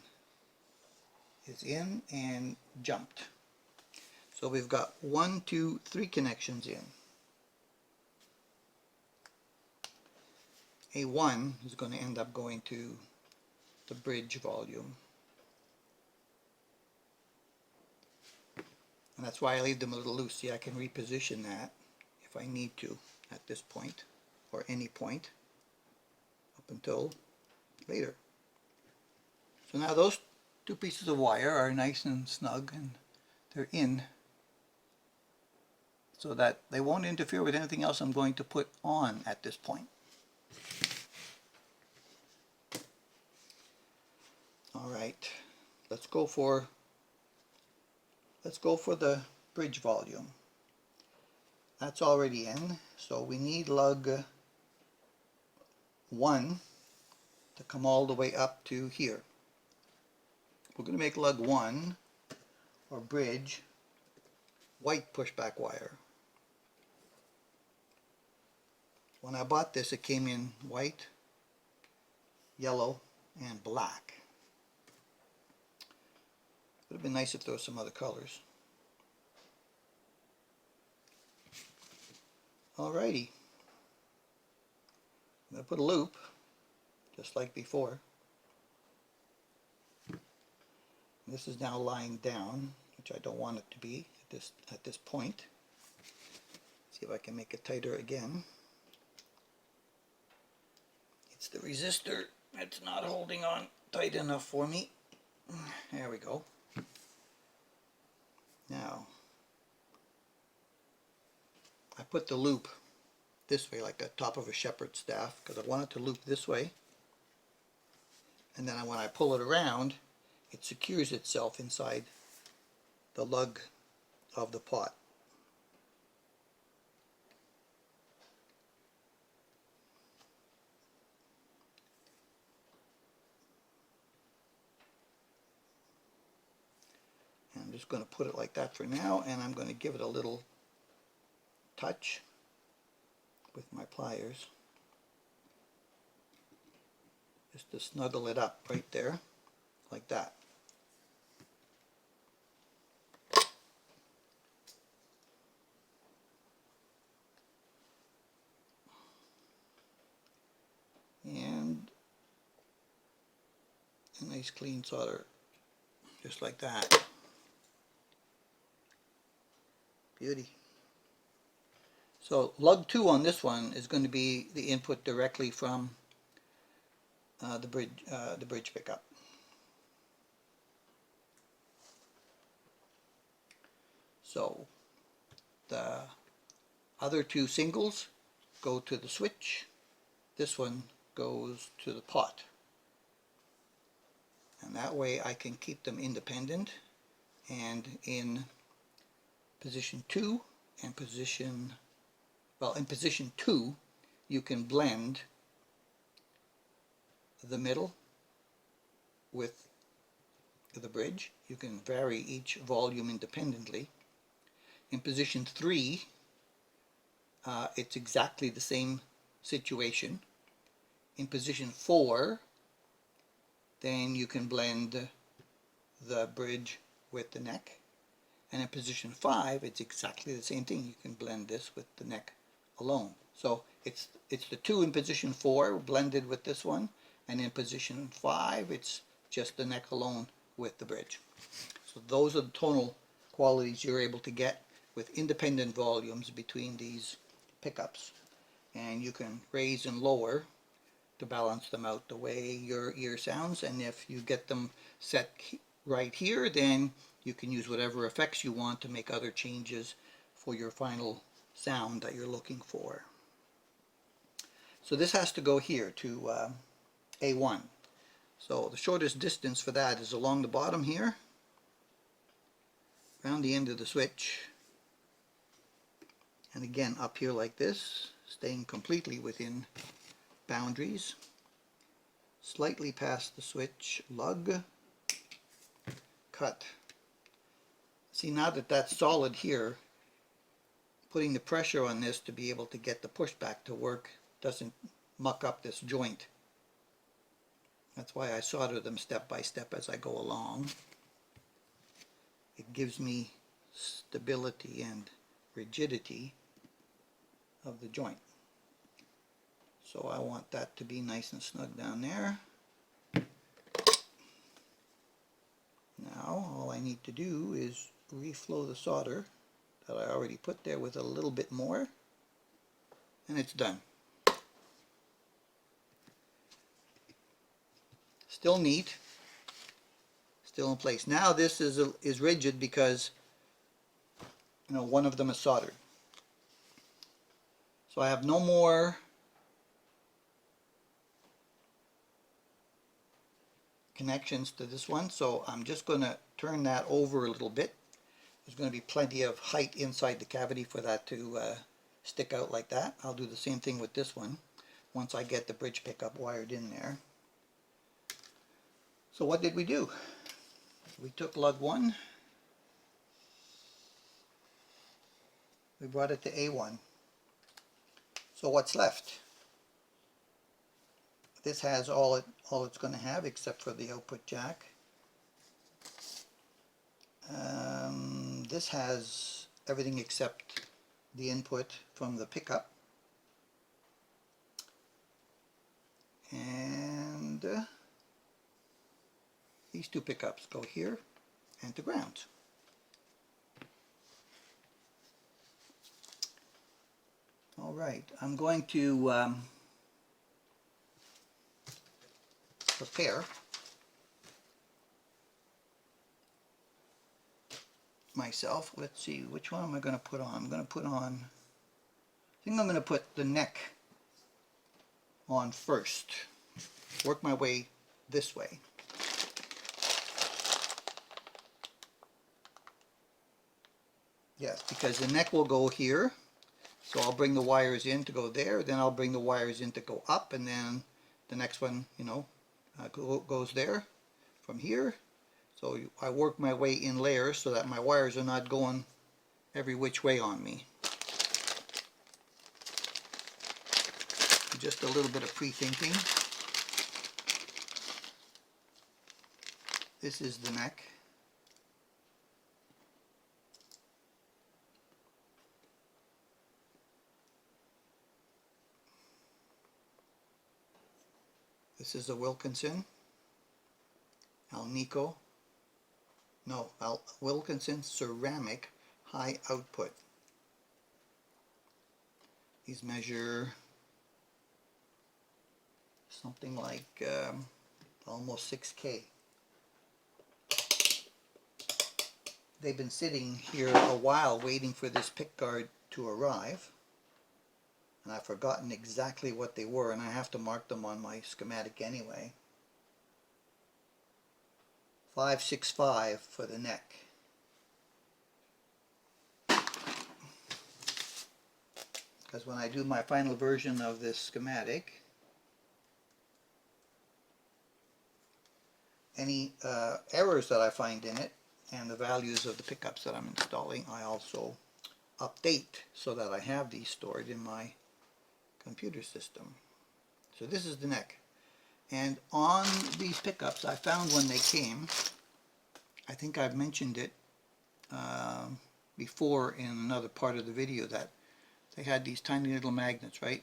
[SPEAKER 1] is in and jumped. So we've got 1, 2, 3 connections in. A1 is going to end up going to the bridge volume. And that's why I leave them a little loose. See, I can reposition that if I need to at this point, or any point up until later. So now those 2 pieces of wire are nice and snug, and they're in, so that they won't interfere with anything else I'm going to put on at this point. Alright, let's go for the bridge volume. That's already in, so we need lug 1 to come all the way up to here. We're going to make lug 1, or bridge, white pushback wire. When I bought this, it came in white, yellow, and black. Would have been nice if there was some other colors. Alrighty. I'm going to put a loop, just like before. This is now lying down, which I don't want it to be at this point. See if I can make it tighter again. It's the resistor that's not holding on tight enough for me. There we go. Now, I put the loop this way, like the top of a shepherd's staff, because I want it to loop this way. And then when I pull it around, it secures itself inside the lug of the pot. And I'm just going to put it like that for now, and I'm going to give it a little touch with my pliers, just to snuggle it up right there, like that. And a nice clean solder, just like that. Beauty. So lug 2 on this one is going to be the input directly from the bridge pickup. So the other 2 singles go to the switch. This one goes to the pot. And that way I can keep them independent, and in position 2 and position, well, in position 2 you can blend the middle with the bridge. You can vary each volume independently. In position 3 it's exactly the same situation. In position 4 then you can blend the bridge with the neck, and in position 5 it's exactly the same thing. You can blend this with the neck alone. So it's the 2 in position 4 blended with this one, and in position 5 it's just the neck alone with the bridge. So those are the tonal qualities you're able to get with independent volumes between these pickups, and you can raise and lower to balance them out the way your ear sounds. And if you get them set right here, then you can use whatever effects you want to make other changes for your final sound that you're looking for. So this has to go here to A1. So the shortest distance for that is along the bottom here, around the end of the switch, and again up here like this, staying completely within boundaries, slightly past the switch lug, cut. See, now that that's solid here, putting the pressure on this to be able to get the pushback to work doesn't muck up this joint. That's why I solder them step by step as I go along. It gives me stability and rigidity of the joint. So I want that to be nice and snug down there. Now all I need to do is reflow the solder that I already put there with a little bit more, and it's done. Still neat, still in place. Now this is rigid because, you know, one of them is soldered. So I have no more connections to this one, so I'm just going to turn that over a little bit. There's going to be plenty of height inside the cavity for that to stick out like that. I'll do the same thing with this one once I get the bridge pickup wired in there. So what did we do? We took lug 1, we brought it to A1. So what's left? This has all it's going to have except for the output jack. This has everything except the input from the pickup. And these two pickups go here and to ground. Alright, I'm going to prepare myself. Let's see, which one am I going to put on? I'm going to put on, I think I'm going to put the neck on first. Work my way this way. Yes, because the neck will go here. So I'll bring the wires in to go there, then I'll bring the wires in to go up, and then the next one, you know, goes there from here. So I work my way in layers so that my wires are not going every which way on me. Just a little bit of pre-thinking. This is the neck. This is a Wilkinson, Wilkinson ceramic high output. These measure something like almost 6K. They've been sitting here a while waiting for this pickguard to arrive, and I've forgotten exactly what they were, and I have to mark them on my schematic anyway. 565 for the neck. Because when I do my final version of this schematic, any errors that I find in it and the values of the pickups that I'm installing, I also update so that I have these stored in my computer system. So this is the neck. And on these pickups, I found when they came, I think I've mentioned it before in another part of the video, that they had these tiny little magnets, right?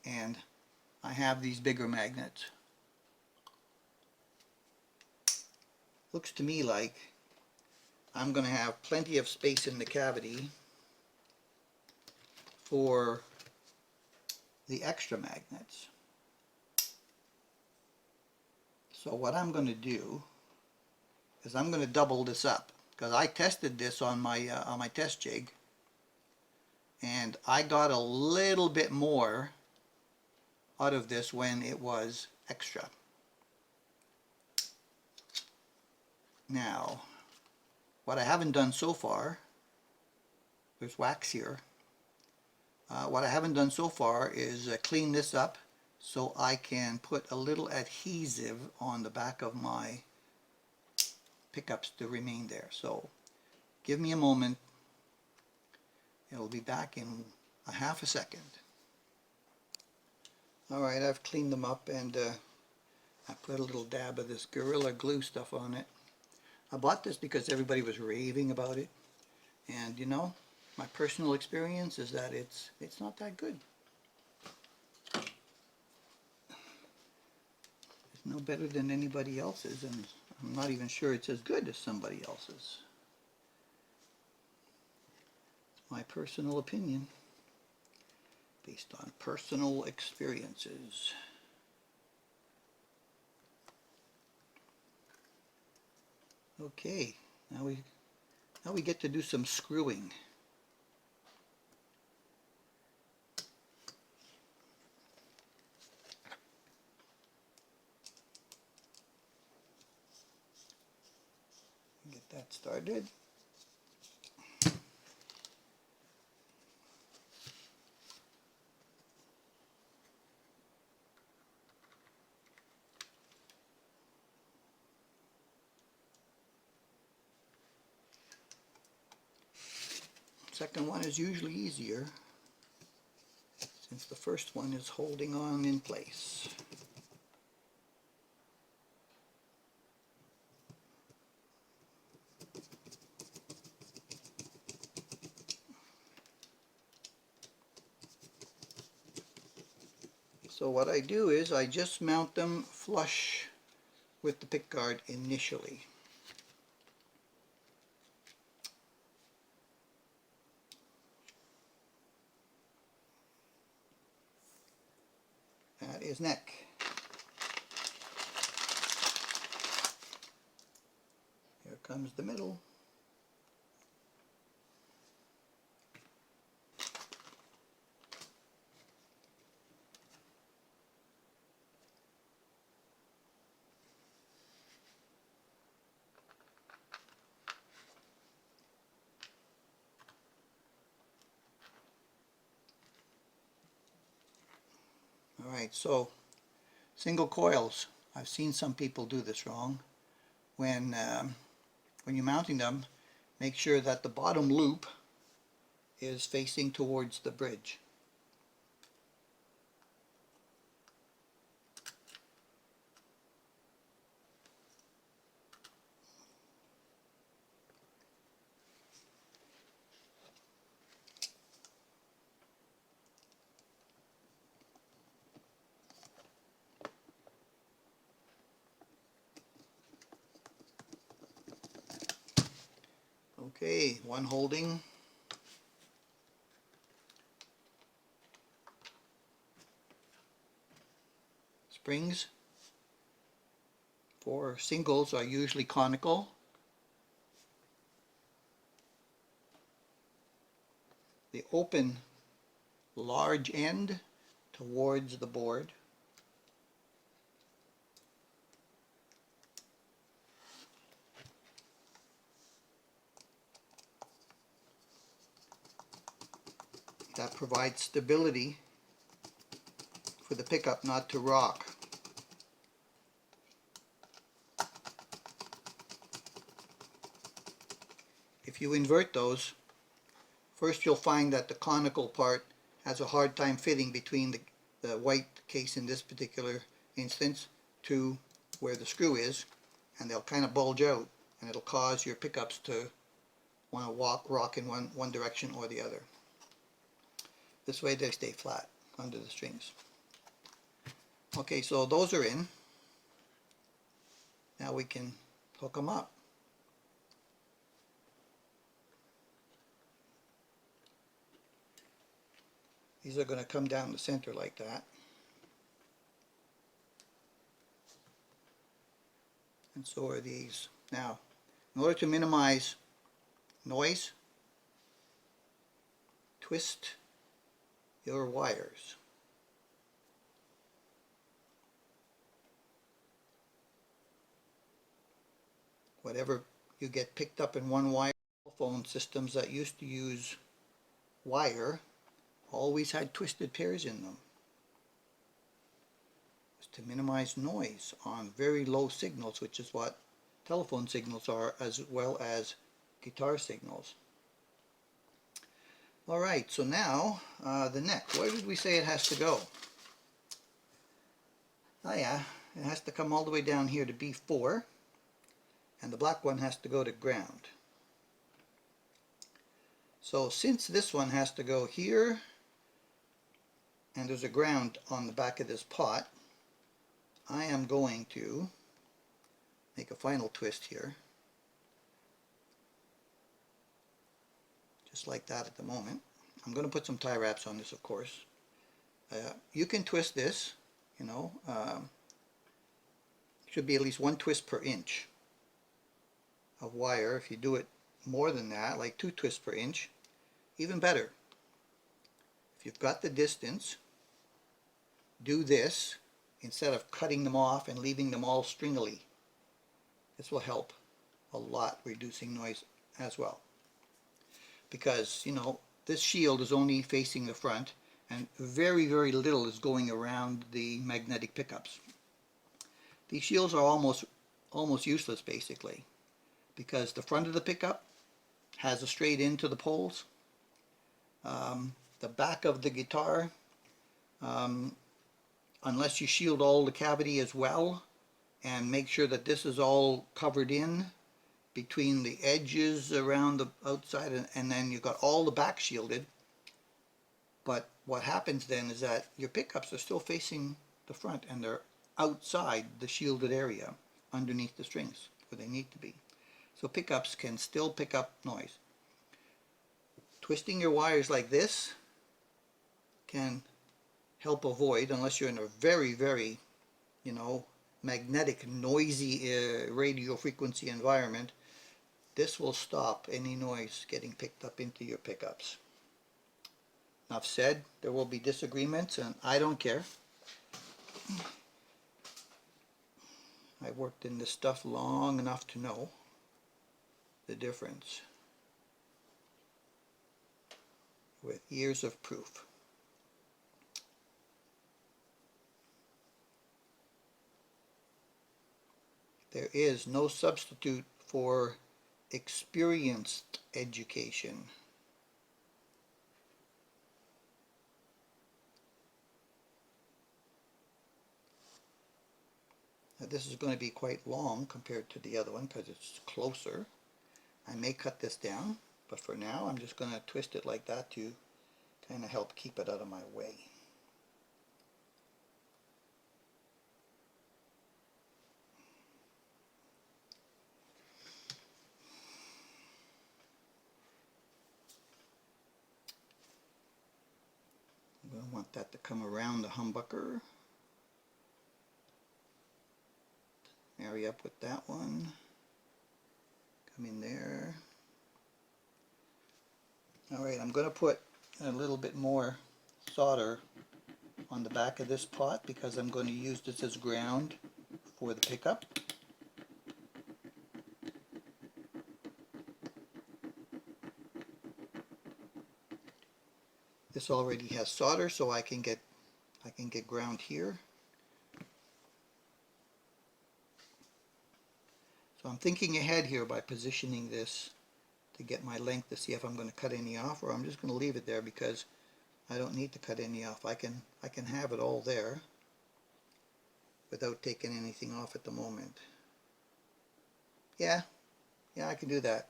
[SPEAKER 1] And I have these bigger magnets. Looks to me like I'm going to have plenty of space in the cavity for the extra magnets. So what I'm going to do is I'm going to double this up, because I tested this on my test jig, and I got a little bit more out of this when it was extra. Now, what I haven't done so far, there's wax here, what I haven't done so far is clean this up so I can put a little adhesive on the back of my pickups to remain there. So give me a moment. It'll be back in a half a second. Alright, I've cleaned them up, and I put a little dab of this Gorilla Glue stuff on it. I bought this because everybody was raving about it, and you know, my personal experience is that it's not that good. It's no better than anybody else's, and I'm not even sure it's as good as somebody else's. My personal opinion, based on personal experiences. Okay, now we get to do some screwing. Get that started. Second one is usually easier, since the first one is holding on in place. So what I do is I just mount them flush with the pickguard initially. That is neck. Here comes the middle. Alright, so single coils. I've seen some people do this wrong. When you're mounting them, make sure that the bottom loop is facing towards the bridge. Okay, one holding. Springs for singles are usually conical. They open large end towards the board. that provides stability for the pickup not to rock. If you invert those, first you'll find that the conical part has a hard time fitting between the white case in this particular instance to where the screw is, and they'll kind of bulge out, and it'll cause your pickups to want to rock in one direction or the other. This way they stay flat under the strings. Okay, so those are in. Now we can hook them up. These are going to come down the center like that. And so are these. Now, in order to minimize noise, twist your wires. Whatever you get picked up in one wire, phone systems that used to use wire always had twisted pairs in them. It was to minimize noise on very low signals, which is what telephone signals are, as well as guitar signals. Alright, so now the neck. Where did we say it has to go? Oh yeah, it has to come all the way down here to B4, and the black one has to go to ground. So since this one has to go here, and there's a ground on the back of this pot, I am going to make a final twist here, just like that at the moment. I'm going to put some tie wraps on this, of course. You can twist this, you know, should be at least one twist per inch of wire. If you do it more than that, like 2 twists per inch, even better. If you've got the distance, do this instead of cutting them off and leaving them all stringily. This will help a lot, reducing noise as well. Because, you know, this shield is only facing the front, and very, very little is going around the magnetic pickups. These shields are almost useless, basically, because the front of the pickup has a straight in to the poles. The back of the guitar, unless you shield all the cavity as well and make sure that this is all covered in between the edges around the outside, and then you've got all the back shielded. But what happens then is that your pickups are still facing the front and they're outside the shielded area underneath the strings where they need to be. So pickups can still pick up noise. Twisting your wires like this can help avoid, unless you're in a very, very, you know, magnetic, noisy radio frequency environment, this will stop any noise getting picked up into your pickups. Enough said. There will be disagreements, and I don't care. I worked in this stuff long enough to know the difference, with years of proof. There is no substitute for experienced education. Now this is going to be quite long compared to the other one because it's closer. I may cut this down, but for now I'm just going to twist it like that to kind of help keep it out of my way. I'm going to want that to come around the humbucker. Marry up with that one. Come in there. Alright, I'm going to put a little bit more solder on the back of this pot because I'm going to use this as ground for the pickup. This already has solder, so I can get ground here. So I'm thinking ahead here by positioning this to get my length to see if I'm going to cut any off, or I'm just going to leave it there because I don't need to cut any off. I can have it all there without taking anything off at the moment. Yeah, I can do that.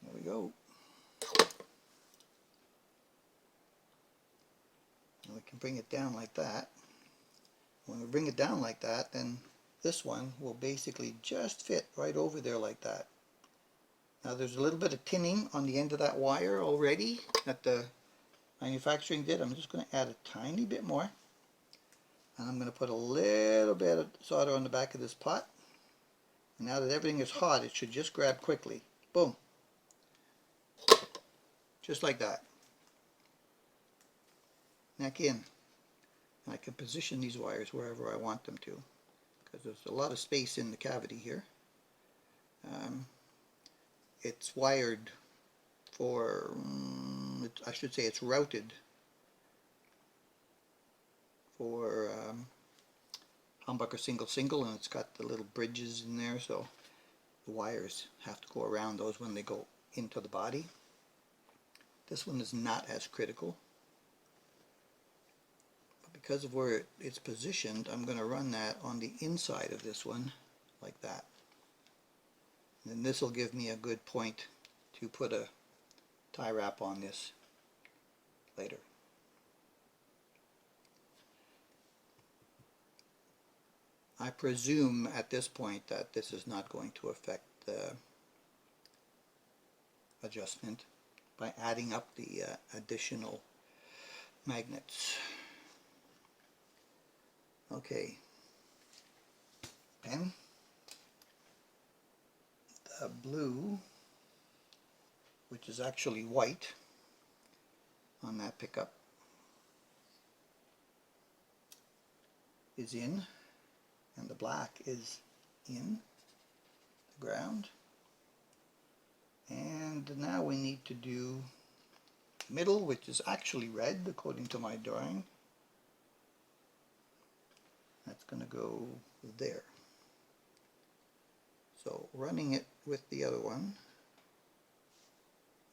[SPEAKER 1] There we go. And we can bring it down like that. When we bring it down like that, then this one will basically just fit right over there like that. Now there's a little bit of tinning on the end of that wire already that the manufacturing did. I'm just going to add a tiny bit more. And I'm going to put a little bit of solder on the back of this pot. And now that everything is hot, it should just grab quickly. Boom. Just like that. Neck in. And I can position these wires wherever I want them to, because there's a lot of space in the cavity here. It's wired for, I should say it's routed for humbucker single, and it's got the little bridges in there, so the wires have to go around those when they go into the body. This one is not as critical, but because of where it's positioned, I'm going to run that on the inside of this one like that. And then this will give me a good point to put a tie wrap on this later. I presume at this point that this is not going to affect the adjustment by adding up the additional magnets. Okay, pen. The blue, which is actually white on that pickup, is in, and the black is in the ground. And now we need to do middle, which is actually red according to my drawing. That's going to go there. So running it with the other one,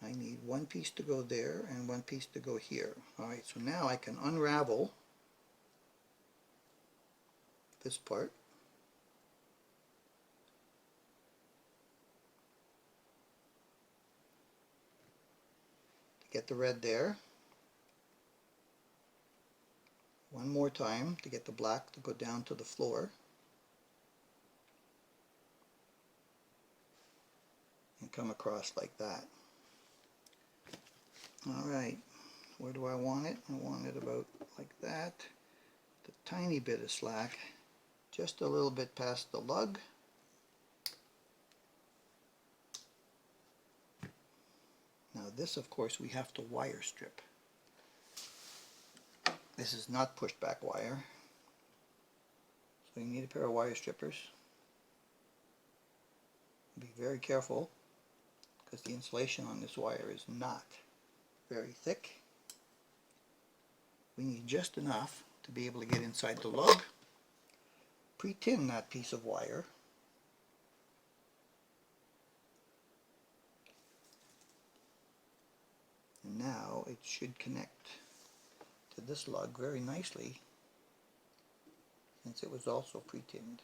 [SPEAKER 1] I need one piece to go there and one piece to go here. Alright, so now I can unravel this part. To get the red there. One more time to get the black to go down to the floor. And come across like that. Alright, where do I want it? I want it about like that. The tiny bit of slack, just a little bit past the lug. Now this, of course, we have to wire strip. This is not push back wire, so you need a pair of wire strippers. Be very careful, because the insulation on this wire is not very thick. We need just enough to be able to get inside the lug, pre-tin that piece of wire, and now it should connect to this lug very nicely, since it was also pre-tinned.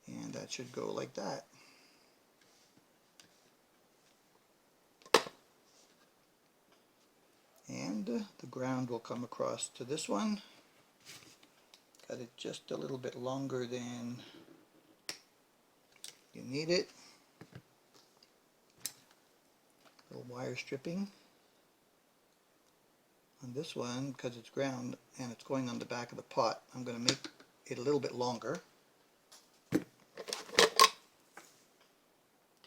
[SPEAKER 1] And that should go like that. And the ground will come across to this one. Got it just a little bit longer than you need it. A little wire stripping. On this one, because it's ground and it's going on the back of the pot, I'm going to make it a little bit longer.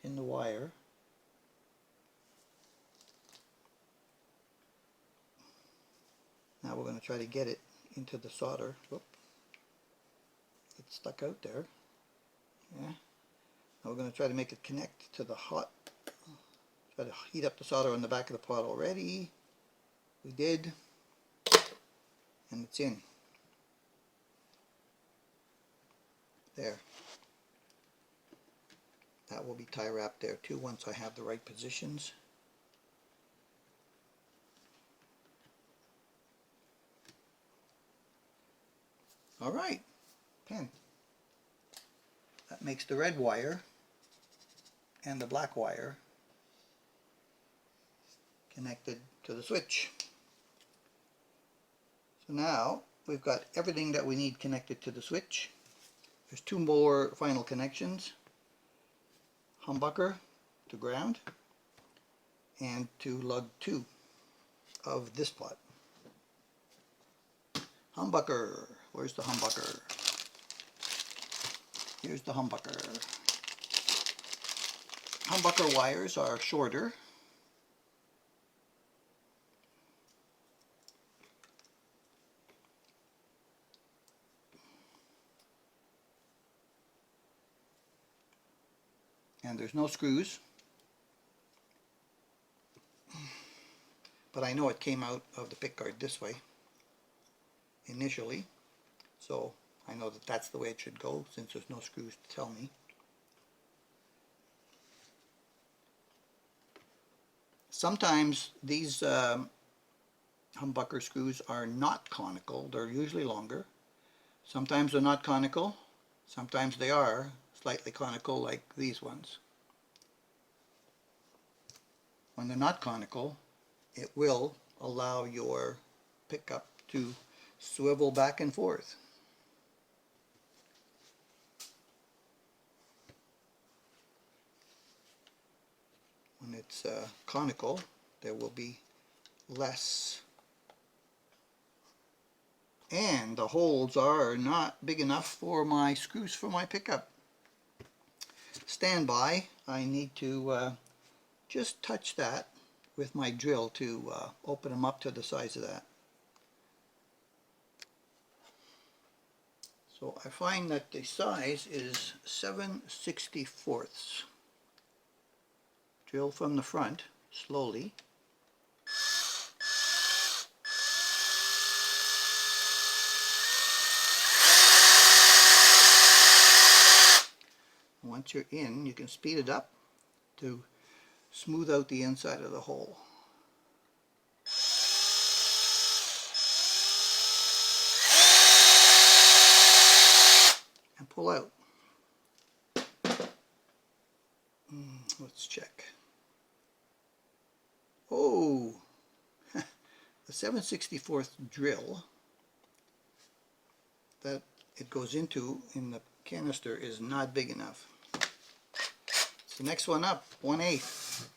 [SPEAKER 1] Tin the wire. Now we're going to try to get it into the solder. Whoop. It's stuck out there. Yeah. Now we're going to try to make it connect to the hot. Try to heat up the solder on the back of the pot already. We did. And it's in. There. That will be tie wrapped there too once I have the right positions. Alright, pen. That makes the red wire and the black wire connected to the switch. So now we've got everything that we need connected to the switch. There's two more final connections. Humbucker to ground and to lug 2 of this pot. Humbucker. Where's the humbucker? Here's the humbucker. Humbucker wires are shorter. And there's no screws. But I know it came out of the pickguard this way initially. So I know that that's the way it should go since there's no screws to tell me. Sometimes these humbucker screws are not conical. They're usually longer. Sometimes they're not conical. Sometimes they are slightly conical like these ones. When they're not conical, it will allow your pickup to swivel back and forth. When it's conical, there will be less. And the holes are not big enough for my screws for my pickup. Stand by. I need to just touch that with my drill to open them up to the size of that. So I find that the size is 7/64. Drill from the front slowly. Once you're in, you can speed it up to smooth out the inside of the hole. And pull out. Let's check. Oh, the 7/64 drill that it goes into in the canister is not big enough. It's the next one up, 1/8.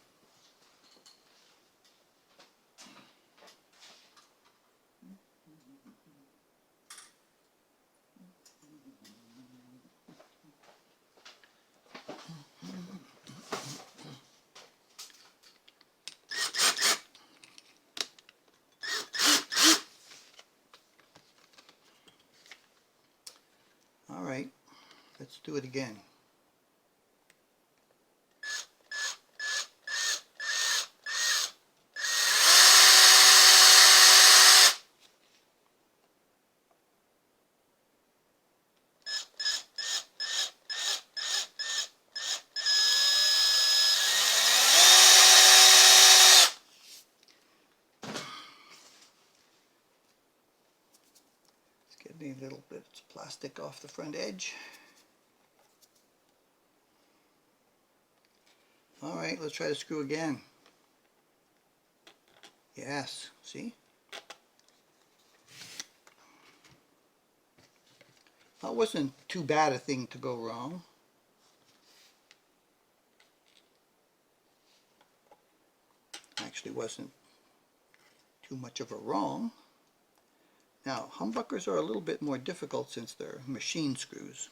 [SPEAKER 1] Alright, let's do it again. Getting a little bit of plastic off the front edge. Alright, let's try to screw again. Yes, see? That wasn't too bad a thing to go wrong. Actually wasn't too much of a wrong. Now, humbuckers are a little bit more difficult since they're machine screws.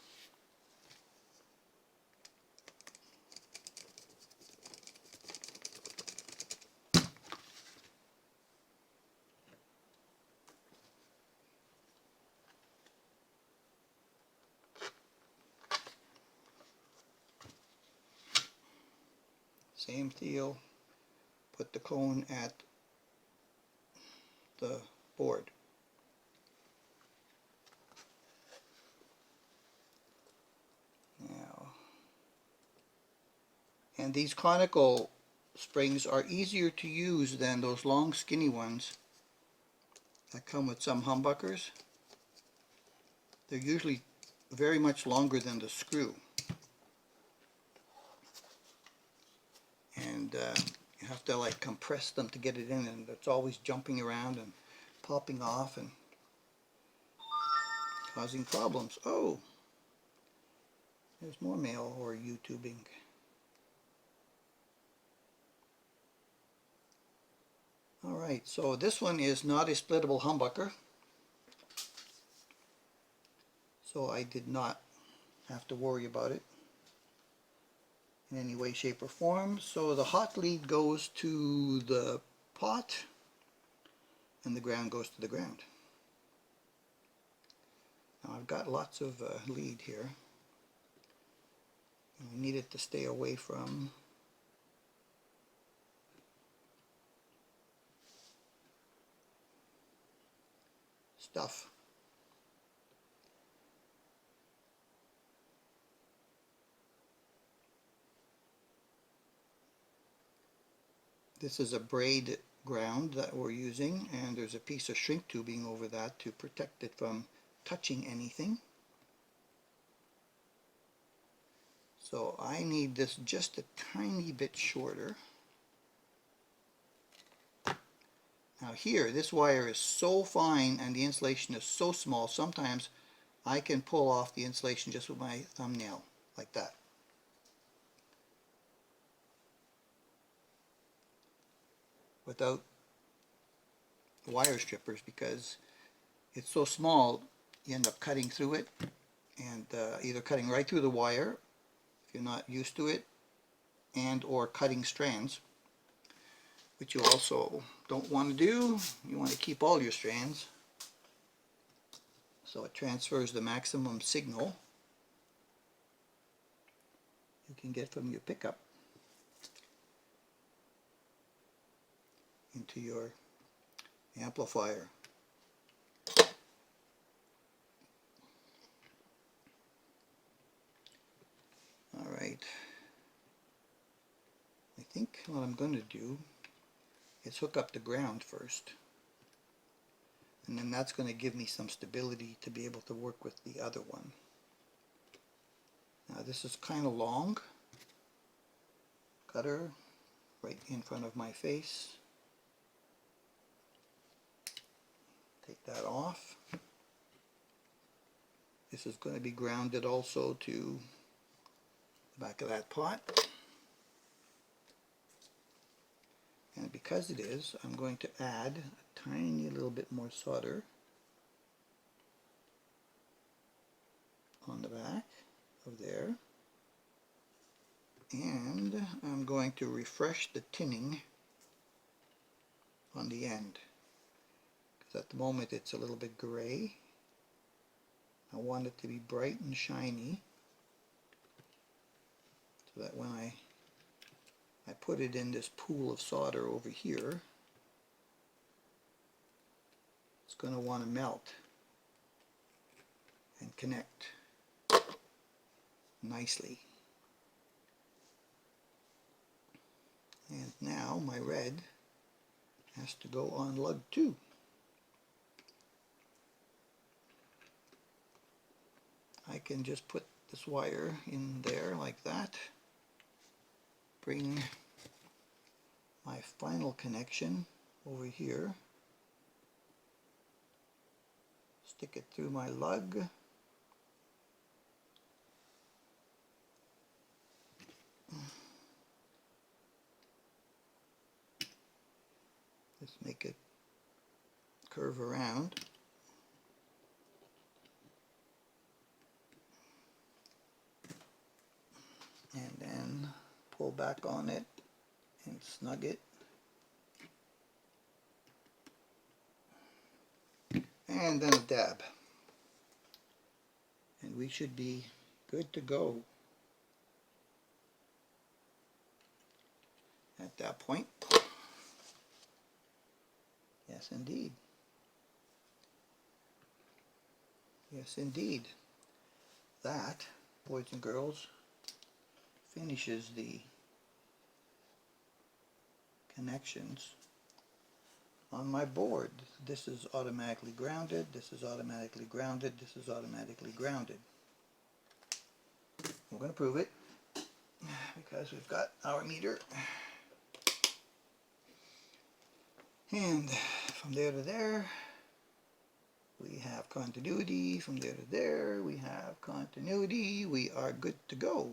[SPEAKER 1] Same deal, put the cone at the board. Now, and these conical springs are easier to use than those long skinny ones that come with some humbuckers. They're usually very much longer than the screw. And you have to like compress them to get it in, and it's always jumping around and popping off and causing problems. Oh, there's more mail or YouTubing. Alright, so this one is not a splittable humbucker, so I did not have to worry about it in any way, shape, or form. So the hot lead goes to the pot and the ground goes to the ground. Now I've got lots of lead here. I need it to stay away from stuff. This is a braid ground that we're using, and there's a piece of shrink tubing over that to protect it from touching anything. So I need this just a tiny bit shorter. Now here, this wire is so fine and the insulation is so small, sometimes I can pull off the insulation just with my thumbnail, like that. Without wire strippers, because it's so small, you end up cutting through it, and either cutting right through the wire, if you're not used to it, and or cutting strands, which you also don't want to do. You want to keep all your strands so it transfers the maximum signal you can get from your pickup into your amplifier. Alright, I think what I'm going to do is hook up the ground first, and then that's going to give me some stability to be able to work with the other one. Now this is kind of long, cutter right in front of my face. Take that off. This is going to be grounded also to the back of that pot. And because it is, I'm going to add a tiny little bit more solder on the back of there. And I'm going to refresh the tinning on the end, because at the moment it's a little bit gray. I want it to be bright and shiny, so that when I put it in this pool of solder over here, it's going to want to melt and connect nicely. And now my red has to go on lug 2. I can just put this wire in there like that, bring my final connection over here, stick it through my lug, just make it curve around. And then pull back on it and snug it. And then a dab. And we should be good to go at that point. Yes, indeed. Yes, indeed. That, boys and girls, finishes the connections on my board. This is automatically grounded, this is automatically grounded, this is automatically grounded. We're going to prove it because we've got our meter. And from there to there, we have continuity. From there to there, we have continuity. We are good to go.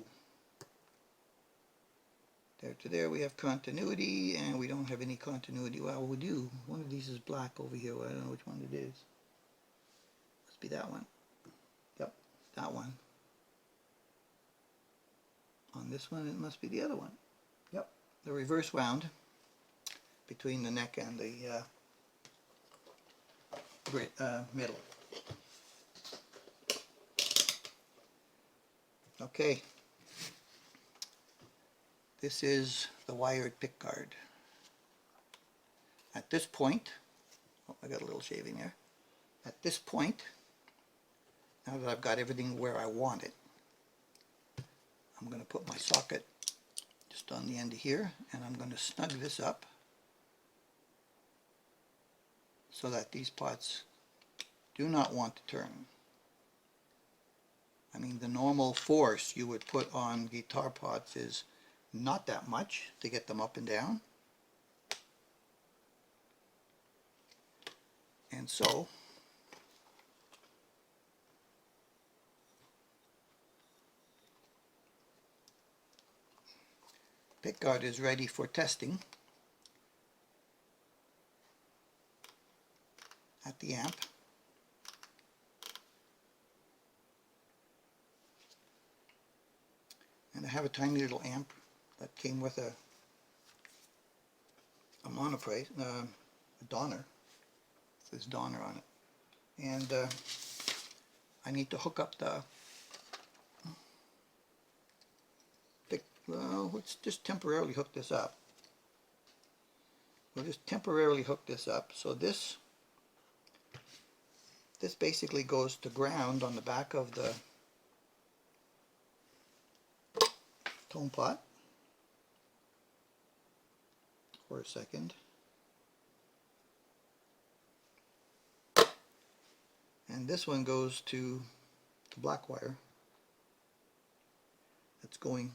[SPEAKER 1] There to there, we have continuity, and we don't have any continuity. Well, we do. One of these is black over here. I don't know which one it is. Must be that one. Yep, that one. On this one, it must be the other one. Yep, the reverse wound between the neck and the middle. Okay. This is the wired pickguard. At this point, oh, I got a little shaving there. At this point, now that I've got everything where I want it, I'm going to put my socket just on the end of here, and I'm going to snug this up so that these pots do not want to turn. I mean, the normal force you would put on guitar pots is not that much to get them up and down. And so Pickguard is ready for testing at the amp. And I have a tiny little amp that came with a MONOPRICE, a Donner. It says Donner on it. And I need to hook up the well, let's just temporarily hook this up. We'll just temporarily hook this up. So this basically goes to ground on the back of the tone pot for a second. And this one goes to the black wire that's going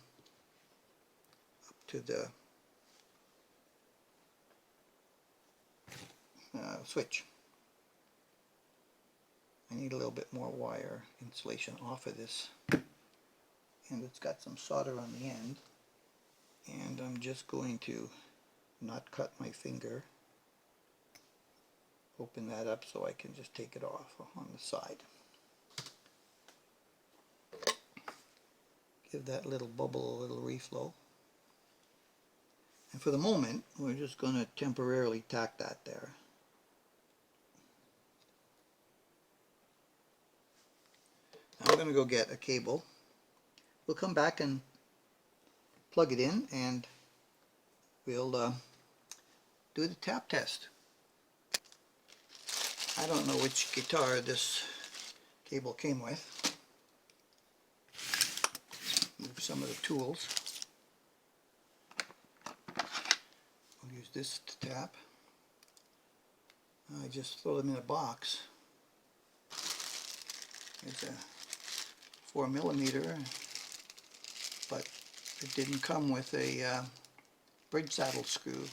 [SPEAKER 1] up to the switch. I need a little bit more wire insulation off of this, and it's got some solder on the end, and I'm just going to not cut my finger, open that up so I can just take it off on the side. Give that little bubble a little reflow. And for the moment, we're just going to temporarily tack that there. Now I'm going to go get a cable. We'll come back and plug it in, and we'll do the tap test. I don't know which guitar this cable came with. Move some of the tools. I'll use this to tap. I just throw them in a box. There's a 4mm, but it didn't come with a bridge saddle screw.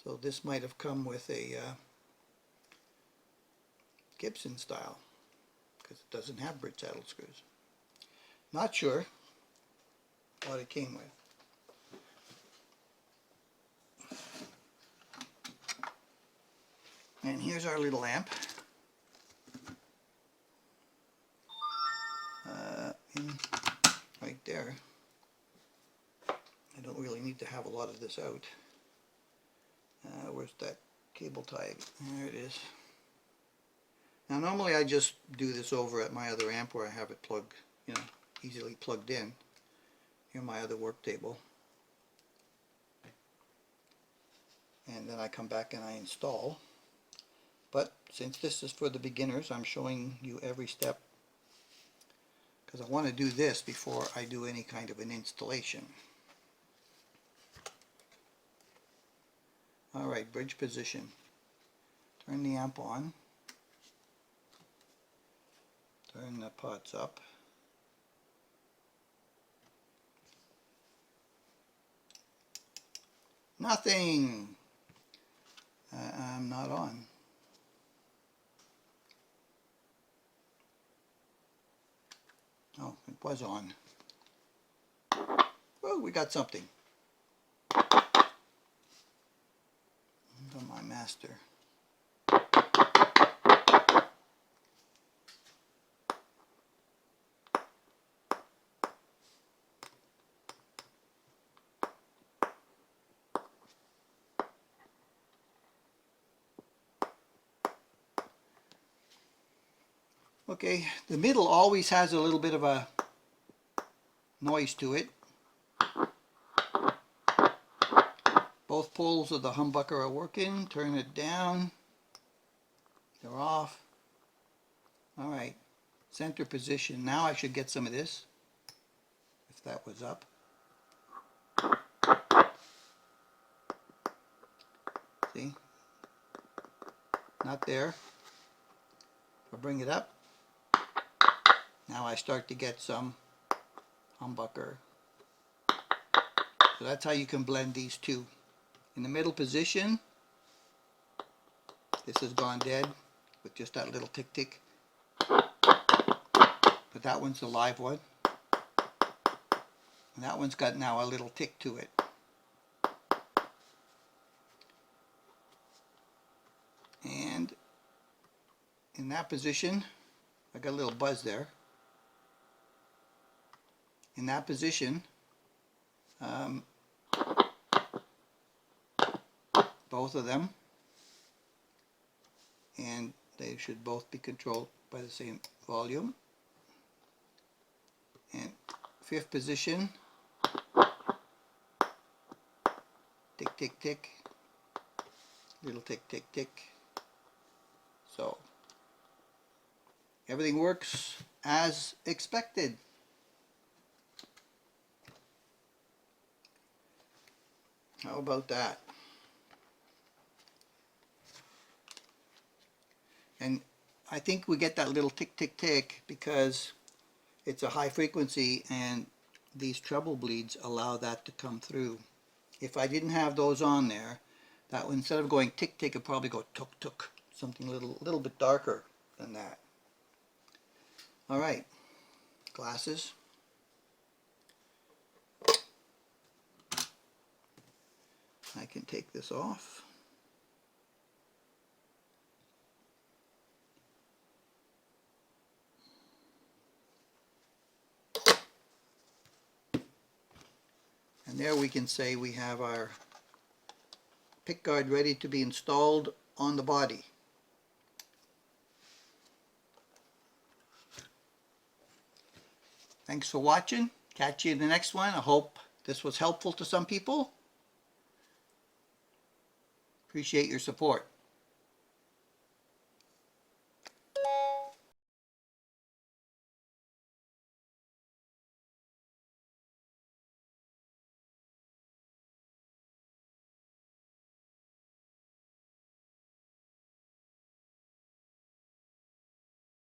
[SPEAKER 1] So this might have come with a Gibson style, because it doesn't have bridge saddle screws. Not sure what it came with. And here's our little amp. Right there. I don't really need to have a lot of this out. Where's that cable tie? There it is. Now normally I just do this over at my other amp where I have it plugged, you know, easily plugged in. Here's my other work table. And then I come back and I install. But since this is for the beginners, I'm showing you every step because I want to do this before I do any kind of an installation. Alright, bridge position. Turn the amp on. Turn the pots up. Nothing! I'm not on. Oh, it was on. Oh, we got something. From my master. Okay, the middle always has a little bit of a noise to it. Both poles of the humbucker are working. Turn it down. They're off. Alright, center position. Now I should get some of this, if that was up. See? Not there. I'll bring it up. Now I start to get some humbucker. So that's how you can blend these two. In the middle position, this has gone dead with just that little tick tick. But that one's the live one. And that one's got now a little tick to it. And in that position, I got a little buzz there. In that position, both of them, and they should both be controlled by the same volume. And fifth position, tick tick tick, little tick tick tick. So everything works as expected. How about that? And I think we get that little tick tick tick because it's a high frequency and these treble bleeds allow that to come through. If I didn't have those on there, that would, instead of going tick tick, it'd probably go tuk tuk, something a little bit darker than that. Alright, glasses. I can take this off. And there we can say we have our pickguard ready to be installed on the body. Thanks for watching. Catch you in the next one. I hope this was helpful to some people. Appreciate your support.